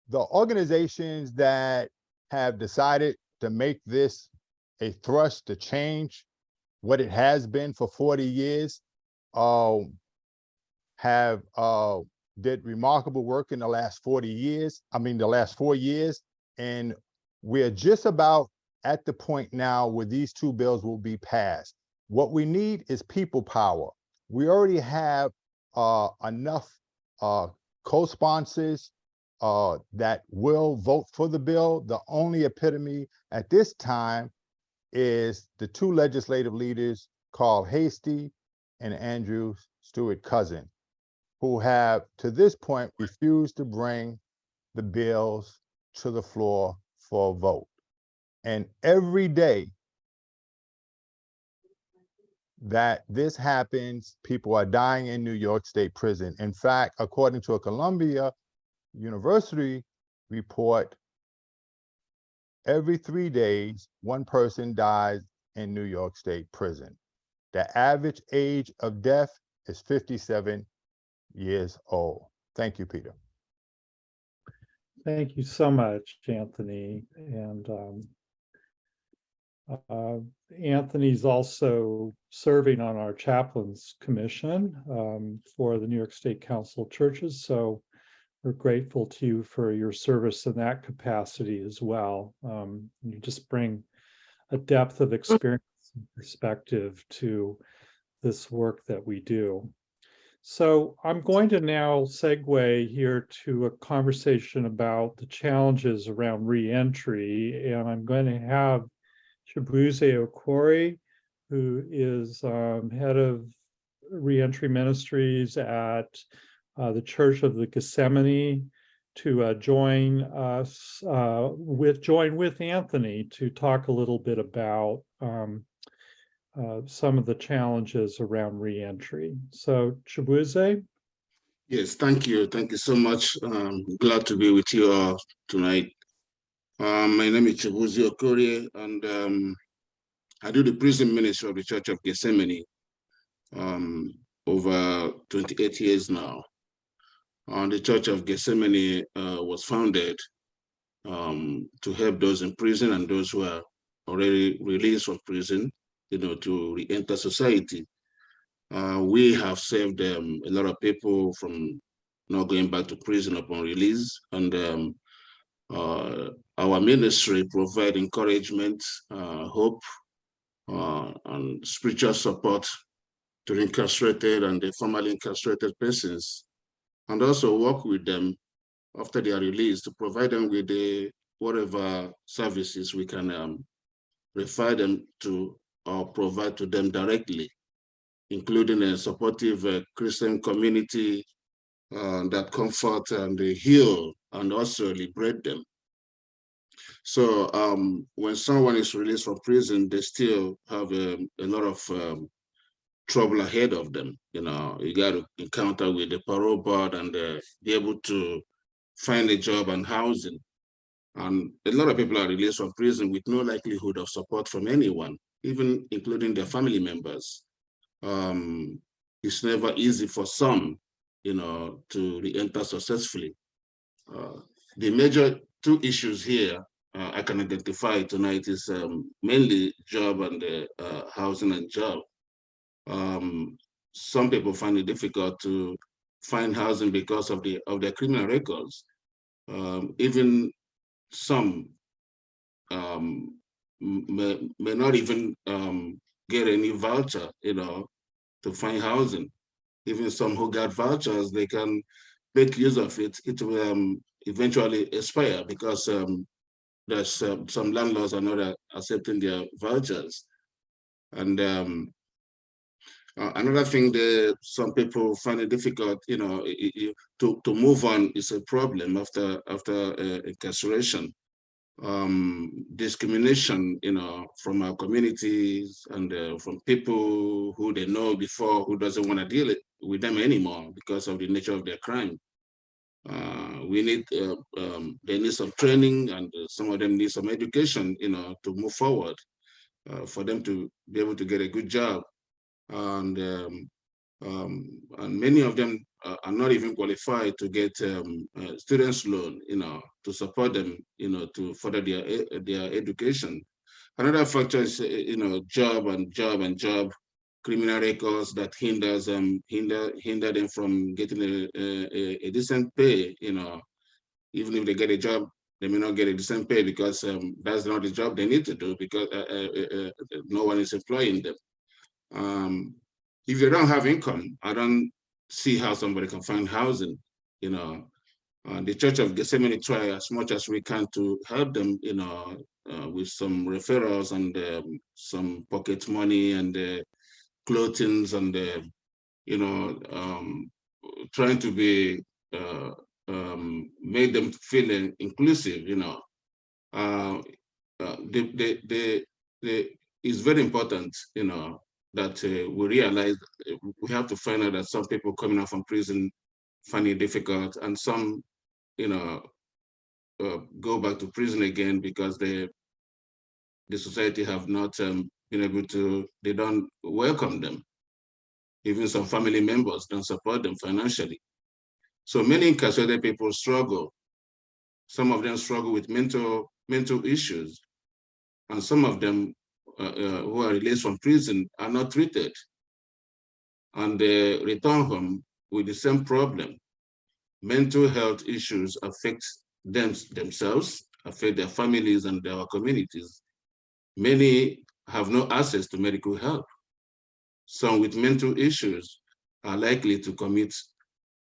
the organizations that have decided to make this a thrust to change what it has been for 40 years have did remarkable work in the last 4 years, and we're just about at the point now where these 2 bills will be passed. What we need is people power. We already have enough co-sponsors that will vote for the bill. The only epitome at this time is the 2 legislative leaders, Carl Hastie and Andrew Stewart Cousin, who have to this point refused to bring the bills to the floor for a vote. And every day that this happens, people are dying in New York State prison. In fact, according to a Columbia University report, every 3 days, 1 person dies in New York State prison. The average age of death is 57 years old. Thank you, Peter. Thank you so much, Anthony. And Anthony's also serving on our chaplains commission for the New York State Council of Churches. So we're grateful to you for your service in that capacity as well. You just bring a depth of experience and perspective to this work that we do. So I'm going to now segue here to a conversation about the challenges around reentry, and I'm going to have Chibueze Okori, who is head of reentry ministries at the Church of the Gethsemane, to join with Anthony to talk a little bit about some of the challenges around reentry. So Chibueze? Yes, thank you. Thank you so much. Glad to be with you all tonight. My name is Chibueze Okori, and I do the prison ministry of the Church of Gethsemane. over 28 years now. The Church of Gethsemane was founded to help those in prison and those who are already released from prison, to re-enter society. We have saved a lot of people from not going back to prison upon release, and our ministry provide encouragement, hope, and spiritual support to incarcerated and the formerly incarcerated persons, and also work with them after they are released to provide them with whatever services we can refer them to or provide to them directly, including a supportive Christian community that comfort and heal and also liberate them. So when someone is released from prison, they still have a lot of trouble ahead of them. You got to encounter with the parole board and be able to find a job and housing. And a lot of people are released from prison with no likelihood of support from anyone, even including their family members. It's never easy for some, to re-enter successfully. The major two issues here I can identify tonight is mainly job and housing and job. Some people find it difficult to find housing because of their criminal records. Even some may not even get any voucher, to find housing. Even some who got vouchers, they can make use of it. It will eventually expire because there's some landlords are not accepting their vouchers. And another thing that some people find it difficult, to move on is a problem after incarceration. Discrimination, from our communities and from people who they know before, who doesn't want to deal with them anymore because of the nature of their crime. They need some training, and some of them need some education, to move forward, for them to be able to get a good job. And many of them are not even qualified to get students loan, to support them, to further their education. Another factor is, job, criminal records that hinder them from getting a decent pay. Even if they get a job, they may not get a decent pay because that's not the job they need to do, because no one is employing them. If they don't have income, I don't see how somebody can find housing. The Church of Gethsemane try as much as we can to help them, with some referrals and some pocket money and clothing and, trying to be, make them feel inclusive, it's very important, that we realize we have to find out that some people coming out from prison find it difficult, and some, go back to prison again because the society have not been able to, they don't welcome them. Even some family members don't support them financially. So many incarcerated people struggle. Some of them struggle with mental issues, and some of them who are released from prison are not treated, and they return home with the same problem. Mental health issues affect themselves, affect their families and their communities. Many have no access to medical help. Some with mental issues are likely to commit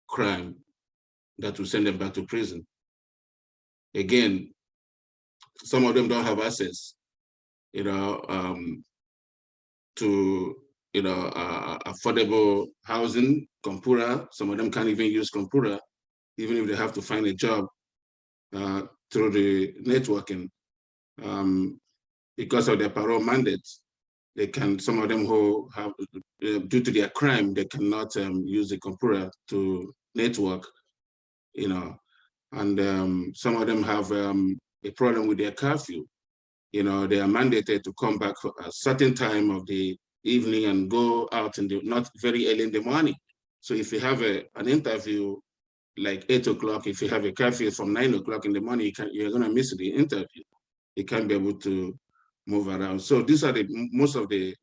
crime that will send them back to prison. Again, some of them don't have access, to affordable housing, Kompura. Some of them can't even use Kompura, even if they have to find a job through the networking. Because of their parole mandates, some of them who have, due to their crime, they cannot use the Kompura to network, and some of them have a problem with their curfew. They are mandated to come back for a certain time of the evening and go out in the not very early in the morning. So if you have an interview like 8 o'clock, if you have a curfew from 9 o'clock in the morning, you're going to miss the interview. You can't be able to move around. So these are most of the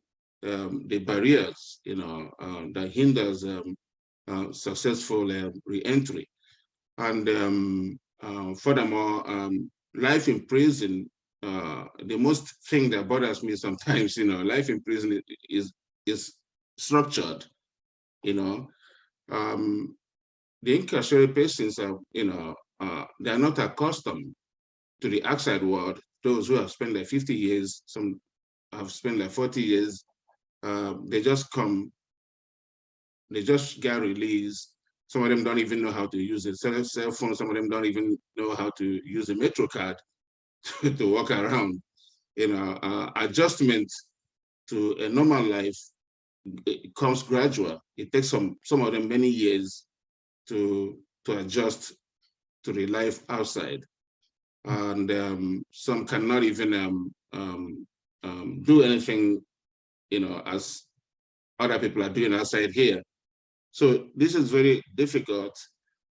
barriers, that hinders successful re-entry. And furthermore, life in prison, the most thing that bothers me sometimes, life in prison is structured. The incarcerated patients are, they are not accustomed to the outside world. Those who have spent like 50 years, some have spent like 40 years, they just come, they just get released. Some of them don't even know how to use a cell phone. Some of them don't even know how to use a Metro card to walk around. Adjustment to a normal life, it comes gradual. It takes some of them many years to adjust to the life outside. And some cannot even do anything, as other people are doing outside here. So this is very difficult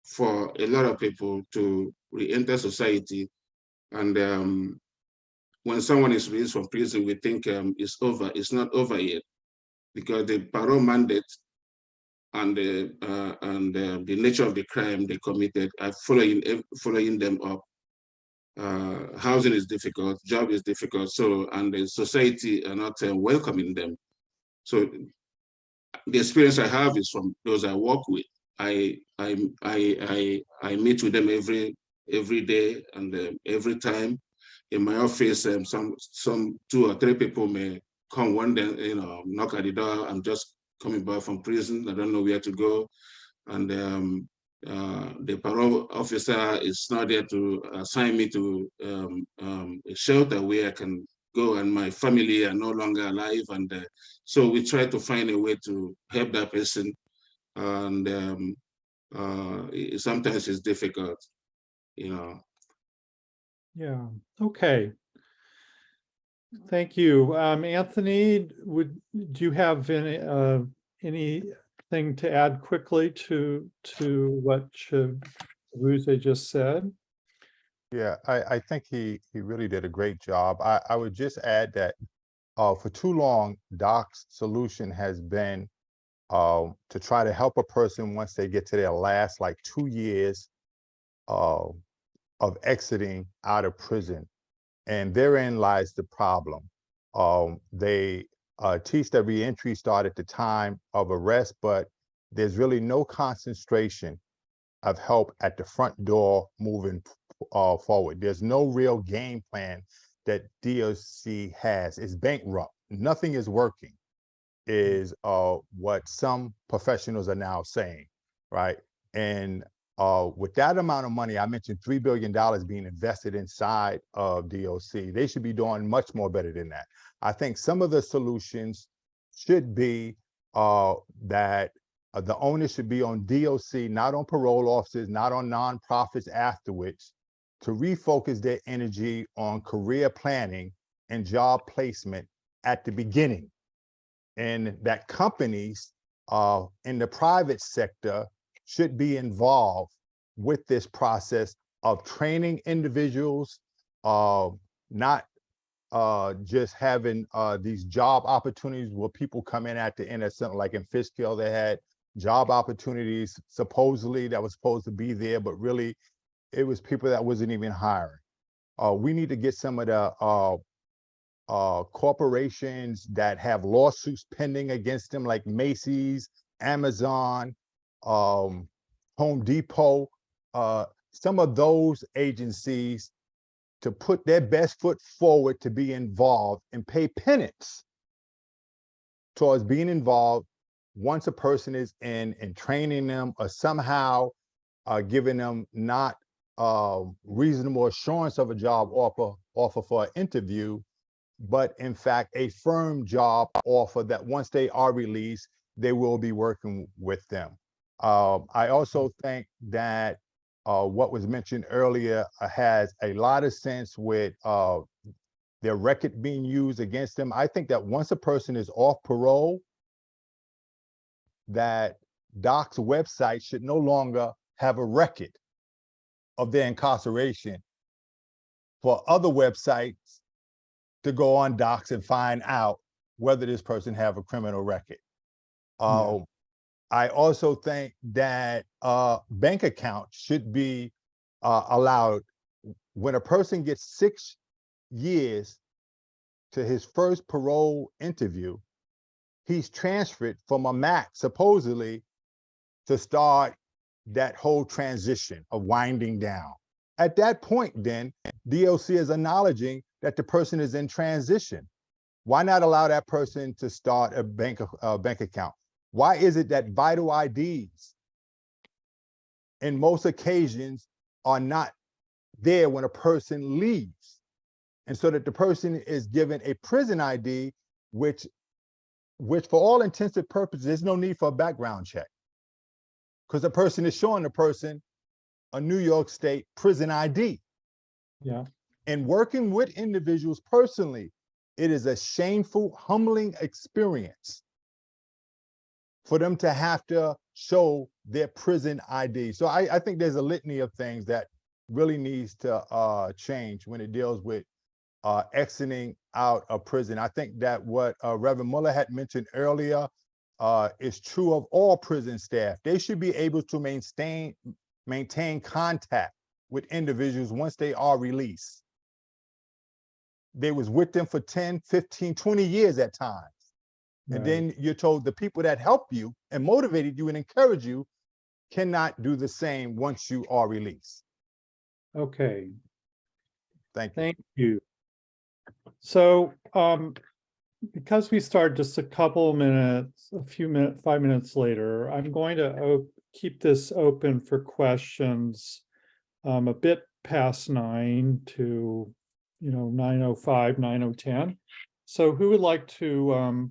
for a lot of people to re-enter society. And when someone is released from prison, we think it's over. It's not over yet, because the parole mandate and the nature of the crime they committed are following them up. Housing is difficult, job is difficult, and the society are not welcoming them. So the experience I have is from those I work with. I meet with them every day and every time. In my office, some 2 or 3 people may come one day, knock at the door. I'm just coming back from prison. I don't know where to go, and the parole officer is not there to assign me to a shelter where I can go, and my family are no longer alive. And so we try to find a way to help that person. And sometimes it's difficult, Yeah, okay. Thank you. Anthony, do you have anything to add quickly to what Chiguze just said? Yeah, I think he really did a great job. I would just add that for too long, Doc's solution has been to try to help a person once they get to their last 2 years of exiting out of prison. And therein lies the problem. They teach that reentry start at the time of arrest, but there's really no concentration of help at the front door moving forward. There's no real game plan that DOC has. It's bankrupt. Nothing is working, is what some professionals are now saying, right? And with that amount of money, I mentioned $3 billion being invested inside of DOC. They should be doing much more better than that. I think some of the solutions should be that the onus should be on DOC, not on parole officers, not on nonprofits afterwards, to refocus their energy on career planning and job placement at the beginning. And that companies in the private sector should be involved with this process of training individuals, not just having these job opportunities where people come in at the end of something. Like in Fishkill, they had job opportunities supposedly that was supposed to be there, but really it was people that wasn't even hiring. We need to get some of the corporations that have lawsuits pending against them, like Macy's, Amazon, Home Depot, some of those agencies to put their best foot forward to be involved and pay penance towards being involved once a person is in, and training them, or somehow giving them not reasonable assurance of a job offer for an interview, but in fact a firm job offer that once they are released, they will be working with them. I also think that what was mentioned earlier has a lot of sense with their record being used against them. I think that once a person is off parole, that DOC's website should no longer have a record of their incarceration for other websites to go on DOC's and find out whether this person have a criminal record. I also think that bank accounts should be allowed. When a person gets 6 years to his first parole interview, he's transferred from a MAC supposedly to start that whole transition of winding down. At that point, then DOC is acknowledging that the person is in transition. Why not allow that person to start a bank account? Why is it that vital IDs in most occasions are not there when a person leaves? And so that the person is given a prison ID, which for all intents and purposes, there's no need for a background check, because the person is showing the person a New York State prison ID. Yeah. And working with individuals personally, it is a shameful, humbling experience for them to have to show their prison ID. So I think there's a litany of things that really needs to change when it deals with exiting out of prison. I think that what Reverend Muller had mentioned earlier is true of all prison staff. They should be able to maintain contact with individuals once they are released. They was with them for 10, 15, 20 years at times. And Right. then you're told the people that helped you and motivated you and encouraged you cannot do the same once you are released. Okay, Thank you. thank you. So, because we started just a couple of minutes, 5 minutes later, I'm going to keep this open for questions a bit past 9 to 9:05, 9:10. So who would like to,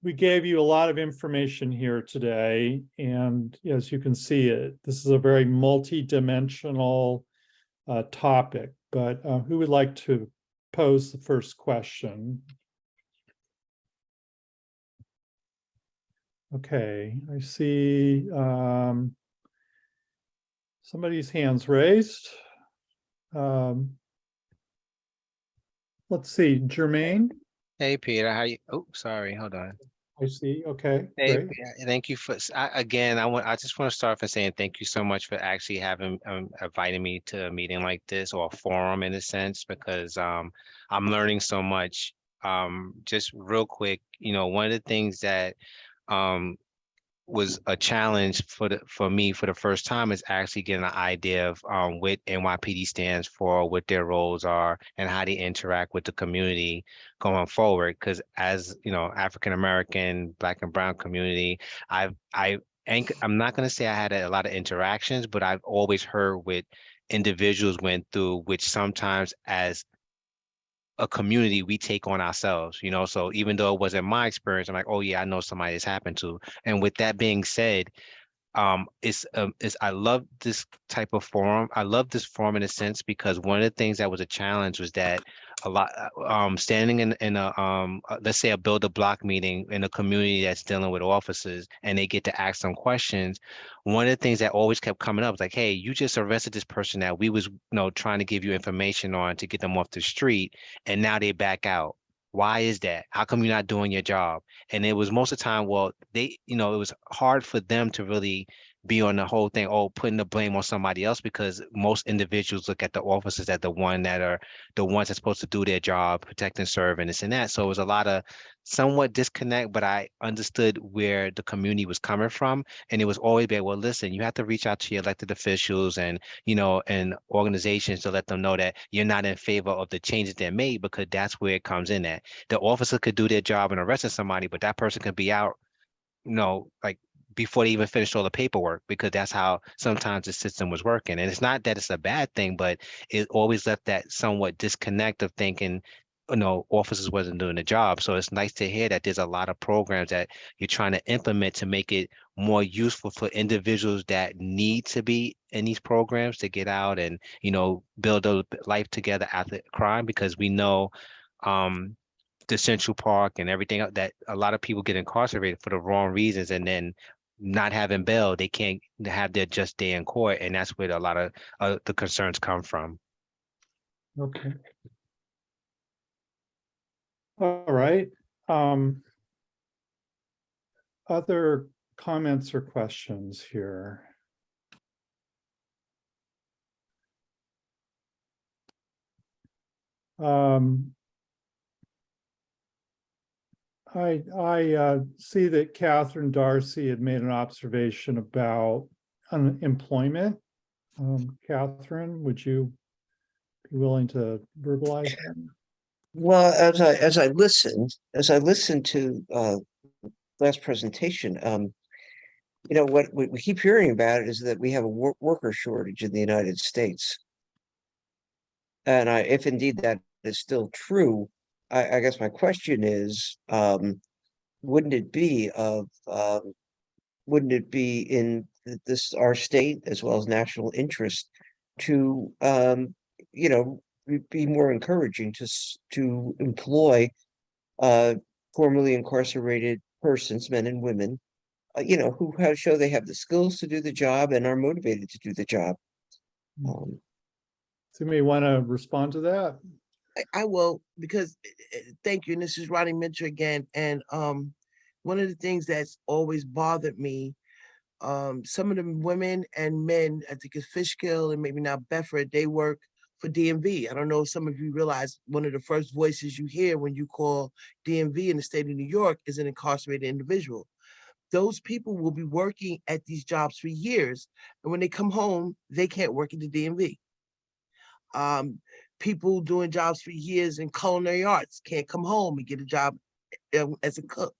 we gave you a lot of information here today, and as you can see, this is a very multi-dimensional topic, but who would like to pose the first question? Okay, I see somebody's hands raised. Let's see, Jermaine, Hey Peter, how you? Oh, sorry, hold on. I see. Okay, Hey, great. thank you for again. I just want to start by saying thank you so much for actually having inviting me to a meeting like this, or a forum in a sense, because I'm learning so much. Just real quick, one of the things that was a challenge for me for the first time is actually getting an idea of what NYPD stands for, what their roles are, and how they interact with the community going forward. Because as African American, Black and Brown community, I'm not going to say I had a lot of interactions, but I've always heard what individuals went through, which sometimes as a community we take on ourselves, so even though it wasn't my experience, I'm like, oh yeah, I know somebody this happened to. And with that being said, I love this type of forum. I love this forum in a sense because one of the things that was a challenge was that a lot standing in a let's say a build a block meeting in a community that's dealing with officers, and they get to ask some questions. One of the things that always kept coming up was like, hey, you just arrested this person that we was trying to give you information on to get them off the street, and now they back out. Why is that? How come you're not doing your job? And it was most of the time, well, it was hard for them to really be on the whole thing, putting the blame on somebody else, because most individuals look at the officers as the ones that's supposed to do their job, protect and serve, and this and that. So it was a lot of somewhat disconnect, but I understood where the community was coming from. And it was always been, well, listen, you have to reach out to your elected officials and, and organizations to let them know that you're not in favor of the changes they made, because that's where it comes in at. The officer could do their job and arresting somebody, but that person could be out, like before they even finished all the paperwork, because that's how sometimes the system was working. And it's not that it's a bad thing, but it always left that somewhat disconnect of thinking officers wasn't doing the job. So it's nice to hear that there's a lot of programs that you're trying to implement to make it more useful for individuals that need to be in these programs to get out and, build a life together after crime, because we know the Central Park and everything that a lot of people get incarcerated for the wrong reasons, and then not having bail, they can't have their just day in court, and that's where a lot of the concerns come from. Okay. All right. Other comments or questions here? I see that Catherine Darcy had made an observation about unemployment. Catherine, would you be willing to verbalize that? Well, as I listened to last presentation, what we keep hearing about is that we have a worker shortage in the United States, and if indeed that is still true, I guess my question is, wouldn't it be in our state as well as national interest to be more encouraging to employ formerly incarcerated persons, men and women, who show they have the skills to do the job and are motivated to do the job. So you may want to respond to that. I will, because thank you. And this is Ronnie Mitchell again. And one of the things that's always bothered me, some of the women and men, I think it's Fishkill and maybe now Bedford, they work for DMV. I don't know if some of you realize one of the first voices you hear when you call DMV in the state of New York is an incarcerated individual. Those people will be working at these jobs for years. And when they come home, they can't work at the DMV. People doing jobs for years in culinary arts can't come home and get a job as a cook.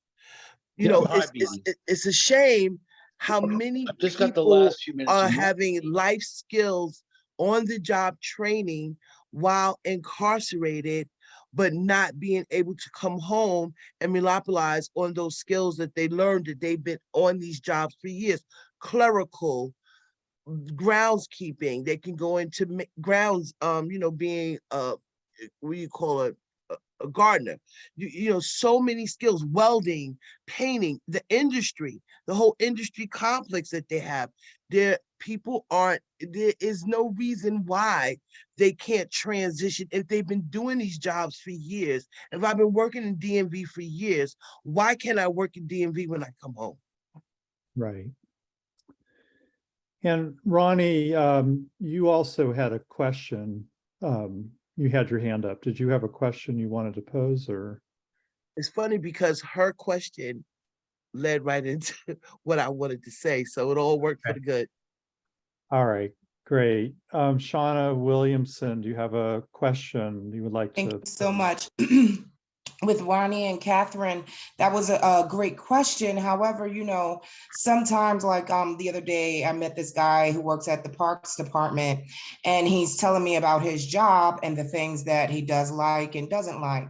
It's a shame how many people are having life skills on the job training while incarcerated, but not being able to come home and monopolize on those skills that they learned that they've been on these jobs for years. Clerical, groundskeeping, they can go into grounds, being what do you call it, a gardener, so many skills, welding, painting, the industry, the whole industry complex that they have. There is no reason why they can't transition if they've been doing these jobs for years. If I've been working in DMV for years, why can't I work in DMV when I come home? Right. And Ronnie, you also had a question. You had your hand up. Did you have a question you wanted to pose, or? It's funny because her question led right into what I wanted to say. So it all worked for the good. All right, great. Shauna Williamson, do you have a question you would like to? Thank you so much. With Ronnie and Catherine, that was a great question. However, sometimes like the other day, I met this guy who works at the Parks Department, and he's telling me about his job and the things that he does like and doesn't like.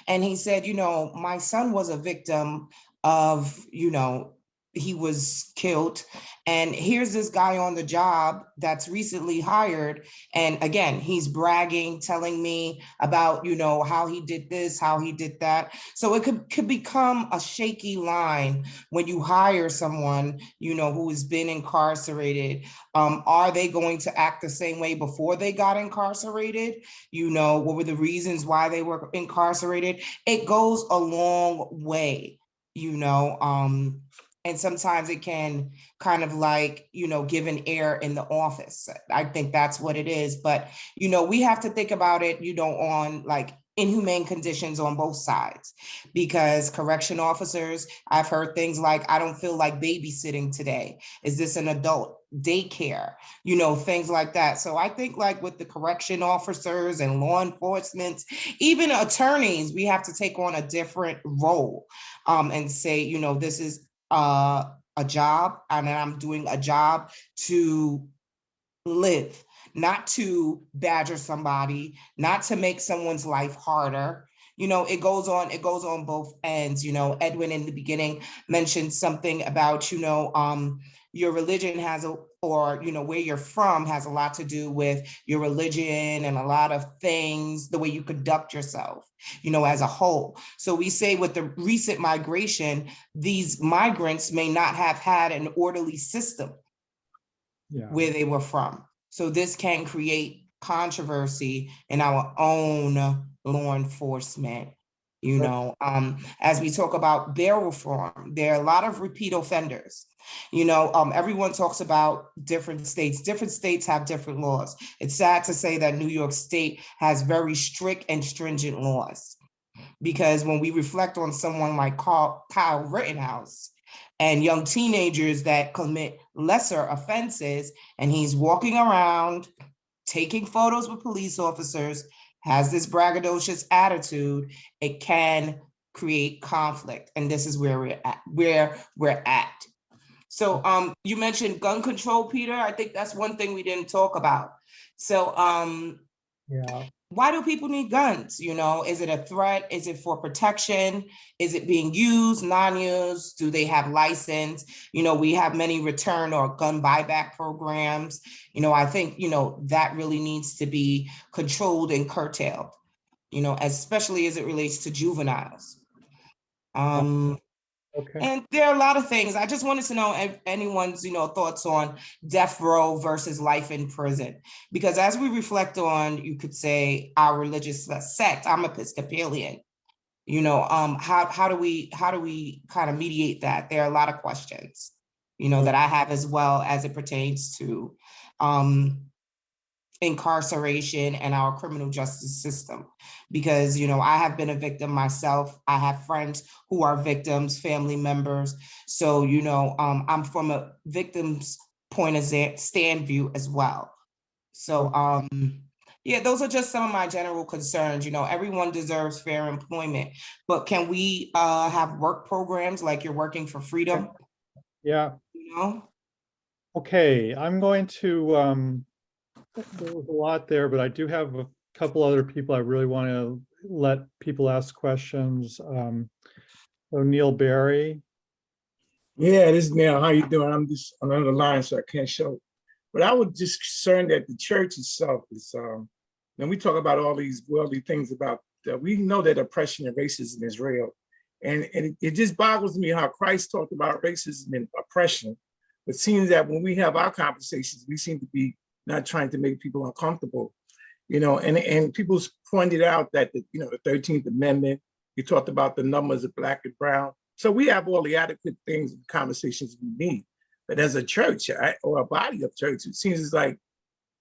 And he said, my son was a victim of, he was killed. And here's this guy on the job that's recently hired. And again, he's bragging, telling me about, how he did this, how he did that. So it could become a shaky line when you hire someone, who has been incarcerated. Are they going to act the same way before they got incarcerated? What were the reasons why they were incarcerated? It goes a long way, and sometimes it can kind of like, give an air in the office. I think that's what it is. But, we have to think about it, on like inhumane conditions on both sides, because correction officers, I've heard things like, I don't feel like babysitting today. Is this an adult daycare? Things like that. So I think like with the correction officers and law enforcement, even attorneys, we have to take on a different role and say, this is a job, and I'm doing a job to live, not to badger somebody, not to make someone's life harder, you know, it goes on both ends. You know, Edwin in the beginning mentioned something about, you know, your religion has or, you know, where you're from has a lot to do with your religion and a lot of things, the way you conduct yourself, you know, as a whole. So we say with the recent migration, these migrants may not have had an orderly system Yeah. where they were from. So this can create controversy in our own law enforcement. You know, as we talk about bail reform, there are a lot of repeat offenders. You know, everyone talks about different states. Different states have different laws. It's sad to say that New York State has very strict and stringent laws, because when we reflect on someone like Kyle Rittenhouse and young teenagers that commit lesser offenses, and he's walking around taking photos with police officers, has this braggadocious attitude, it can create conflict. And this is where we're at. So you mentioned gun control, Peter. I think that's one thing we didn't talk about. So Yeah. why do people need guns? You know, is it a threat? Is it for protection? Is it being used, non-used? Do they have license? You know, we have many return or gun buyback programs. You know, I think, you know, that really needs to be controlled and curtailed, you know, especially as it relates to juveniles. Okay. And there are a lot of things. I just wanted to know if anyone's, you know, thoughts on death row versus life in prison. Because as we reflect on, you could say, our religious sect, I'm Episcopalian. You know, how do we kind of mediate that? There are a lot of questions, you know, that I have as well as it pertains to incarceration and our criminal justice system. Because, you know, I have been a victim myself. I have friends who are victims, family members. So, you know, I'm from a victim's point of stand view as well. So, yeah, those are just some of my general concerns. You know, everyone deserves fair employment, but can we have work programs like You're Working for Freedom? Yeah. You know? Okay, I'm going to, there was a lot there, but I do have a couple other people I really want to let people ask questions. O'Neill Berry. Yeah, this is Neil. How you doing? I'm just on another line, so I can't show. But I was just concerned that the church itself is, when we talk about all these worldly things about, we know that oppression and racism is real. And it just boggles me how Christ talked about racism and oppression. It seems that when we have our conversations, we seem to be not trying to make people uncomfortable, you know, and people pointed out that, you know, the 13th Amendment, you talked about the numbers of Black and brown. So we have all the adequate things and conversations we need. But as a church or a body of church, it seems like,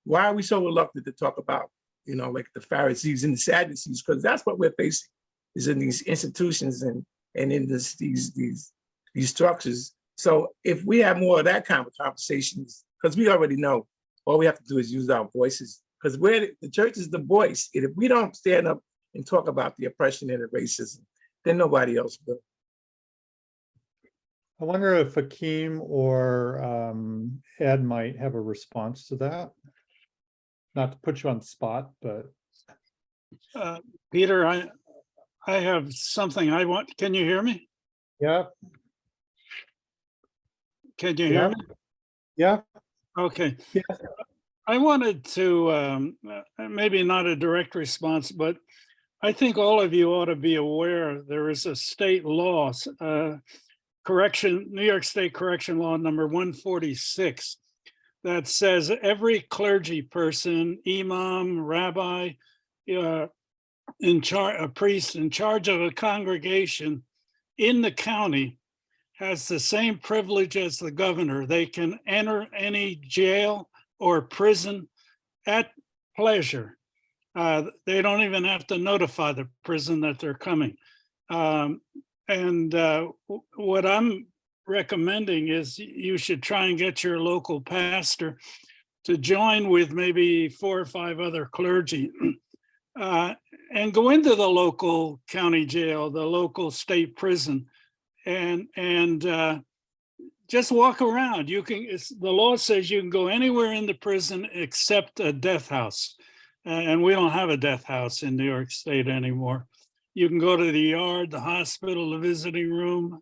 why are we so reluctant to talk about, you know, like the Pharisees and the Sadducees? Because that's what we're facing, is in these institutions and in these structures. So if we have more of that kind of conversations, because we already know all we have to do is use our voices, because the church is the voice. And if we don't stand up and talk about the oppression and the racism, then nobody else will. I wonder if Hakeem or Ed might have a response to that. Not to put you on the spot, but. Peter, I have something I want. Can you hear me? Yeah. Can you hear me? Yeah. Okay. Yeah. I wanted to, maybe not a direct response, but I think all of you ought to be aware there is a state law, New York State Correction Law number 146, that says every clergy person, imam, rabbi, a priest in charge of a congregation in the county has the same privilege as the governor. They can enter any jail or prison at pleasure. They don't even have to notify the prison that they're coming. What I'm recommending is you should try and get your local pastor to join with maybe 4 or 5 other clergy and go into the local county jail, the local state prison, and just walk around. You can. The law says you can go anywhere in the prison except a death house, and we don't have a death house in New York State anymore. You can go to the yard, the hospital, the visiting room.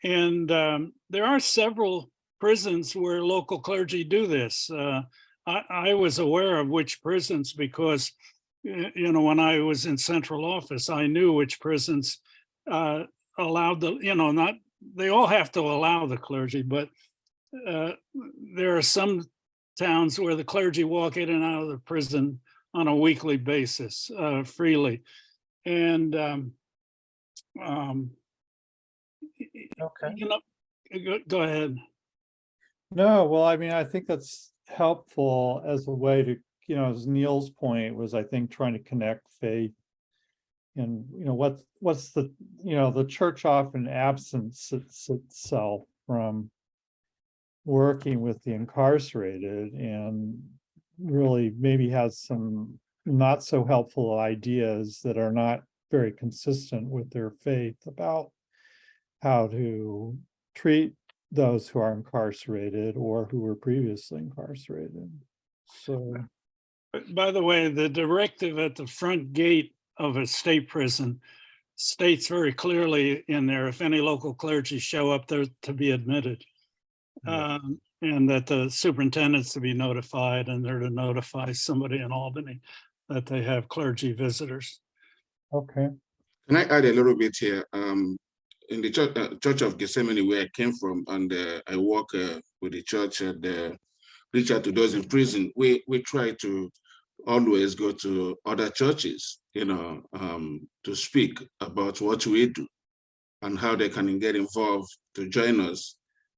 And there are several prisons where local clergy do this. I was aware of which prisons because, you know, when I was in central office, I knew which prisons allowed the, you know, not, they all have to allow the clergy, but there are some towns where the clergy walk in and out of the prison on a weekly basis freely. And Okay. you know, go ahead. No, well, I mean, I think that's helpful as a way to, you know, as Neil's point was, I think, trying to connect faith. And, you know, what's the, you know, the church often absents itself from working with the incarcerated and really maybe has some not so helpful ideas that are not very consistent with their faith about how to treat those who are incarcerated or who were previously incarcerated. So, By the way, the directive at the front gate of a state prison states very clearly in there, if any local clergy show up, they're to be admitted. And that the superintendent's to be notified, and they're to notify somebody in Albany that they have clergy visitors. okay. Can I add a little bit here? In the Church of Gethsemane, where I came from, and I work with the church and reach out to those in prison, we try to always go to other churches, you know, to speak about what we do and how they can get involved to join us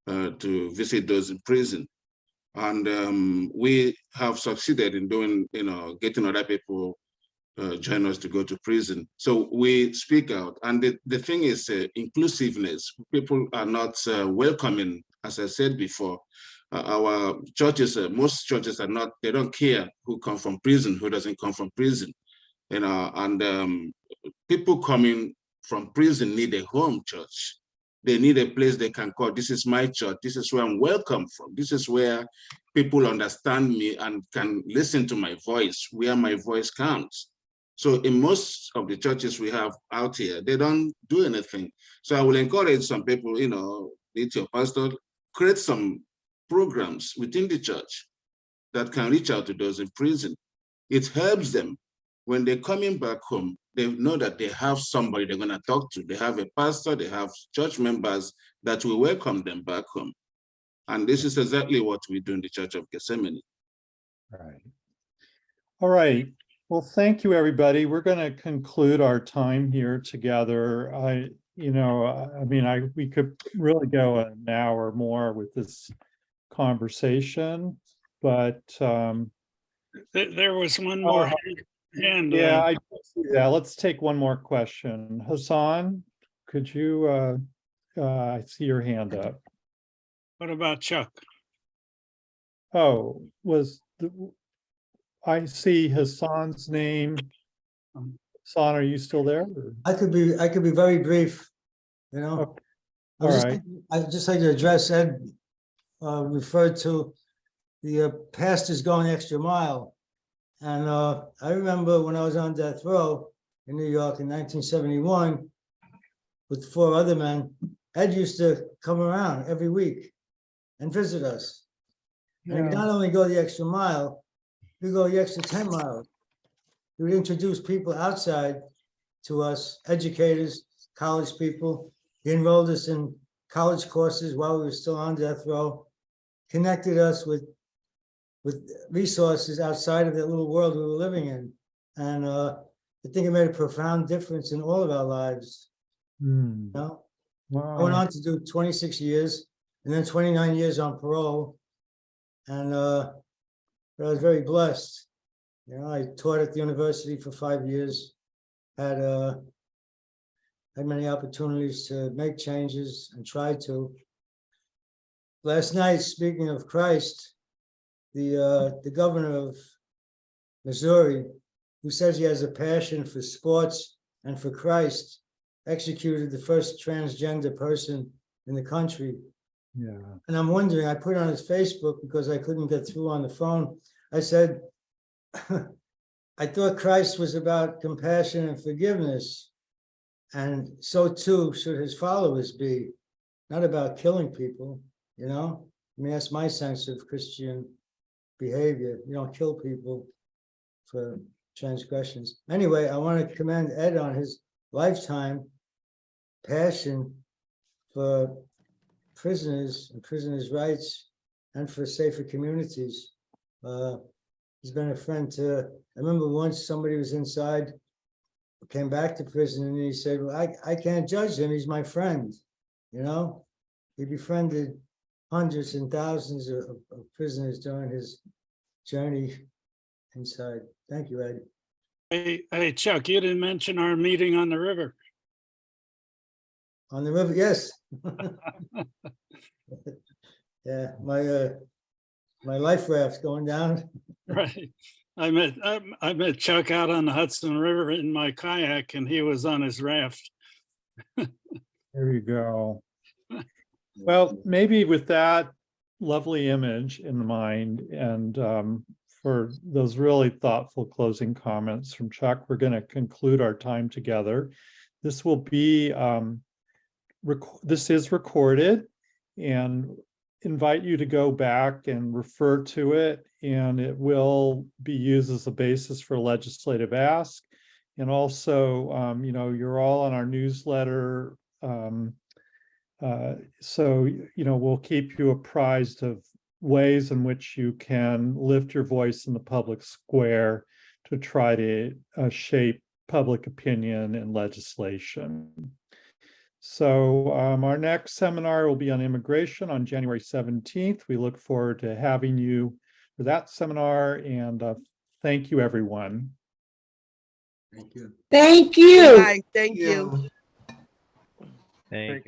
to visit those in prison. And we have succeeded in doing, you know, getting other people join us to go to prison. So we speak out. And the thing is inclusiveness. People are not welcoming, as I said before. Our churches, most churches are not, they don't care who come from prison, who doesn't come from prison. You know, and people coming from prison need a home church. They need a place they can call, this is my church, this is where I'm welcome from. This is where people understand me and can listen to my voice, where my voice counts. So in most of the churches we have out here, they don't do anything. So I will encourage some people, you know, meet your pastor, create some programs within the church that can reach out to those in prison. It helps them when they're coming back home. They know that they have somebody they're going to talk to. They have a pastor, they have church members that will welcome them back home. And this is exactly what we do in the Church of Gethsemane. Right. All right. Well, thank you, everybody. We're going to conclude our time here together. We could really go an hour more with this conversation, but There was one more hand. yeah, I see that. Let's take one more question. Hassan, could you? I see your hand up. What about Chuck? Oh, I see Hassan's name. Hassan, are you still there? Or? I could be very brief, you know. Okay. All right. I'd just like to address Ed referred to the pastors going extra mile. And I remember when I was on death row in New York in 1971 with 4 other men, Ed used to come around every week and visit us. And he would not only go the extra mile, he'd go the extra 10 miles. He would introduce people outside to us, educators, college people. He enrolled us in college courses while we were still on death row, connected us with resources outside of that little world we were living in. And I think it made a profound difference in all of our lives. You know? Wow. I went on to do 26 years and then 29 years on parole. And I was very blessed. You know, I taught at the university for 5 years, had many opportunities to make changes and tried to. Last night, speaking of Christ, the governor of Missouri, who says he has a passion for sports and for Christ, executed the first transgender person in the country. Yeah. And I'm wondering, I put it on his Facebook because I couldn't get through on the phone. I said, I thought Christ was about compassion and forgiveness. And so too should his followers be, not about killing people, you know? I mean, that's my sense of Christian behavior. You don't kill people for transgressions. Anyway, I want to commend Ed on his lifetime passion for prisoners and prisoners' rights and for safer communities. He's been a friend to, I remember once somebody was inside, came back to prison, and he said, well, I can't judge him, he's my friend, you know? He befriended hundreds and thousands of prisoners during his journey inside. Thank you, Ed. Hey, Chuck, you didn't mention our meeting on the river. On the river, yes. Yeah, my life raft's going down. Right. I met Chuck out on the Hudson River in my kayak, and he was on his raft. There you go. Well, maybe with that lovely image in mind and for those really thoughtful closing comments from Chuck, we're going to conclude our time together. This will be, this is recorded, and invite you to go back and refer to it, and it will be used as a basis for legislative ask. And also, you know, you're all on our newsletter. So, you know, we'll keep you apprised of ways in which you can lift your voice in the public square to try to shape public opinion and legislation. So our next seminar will be on immigration on January 17th. We look forward to having you for that seminar, and thank you, everyone. Thank you. Thank you. Thank you. Thank you.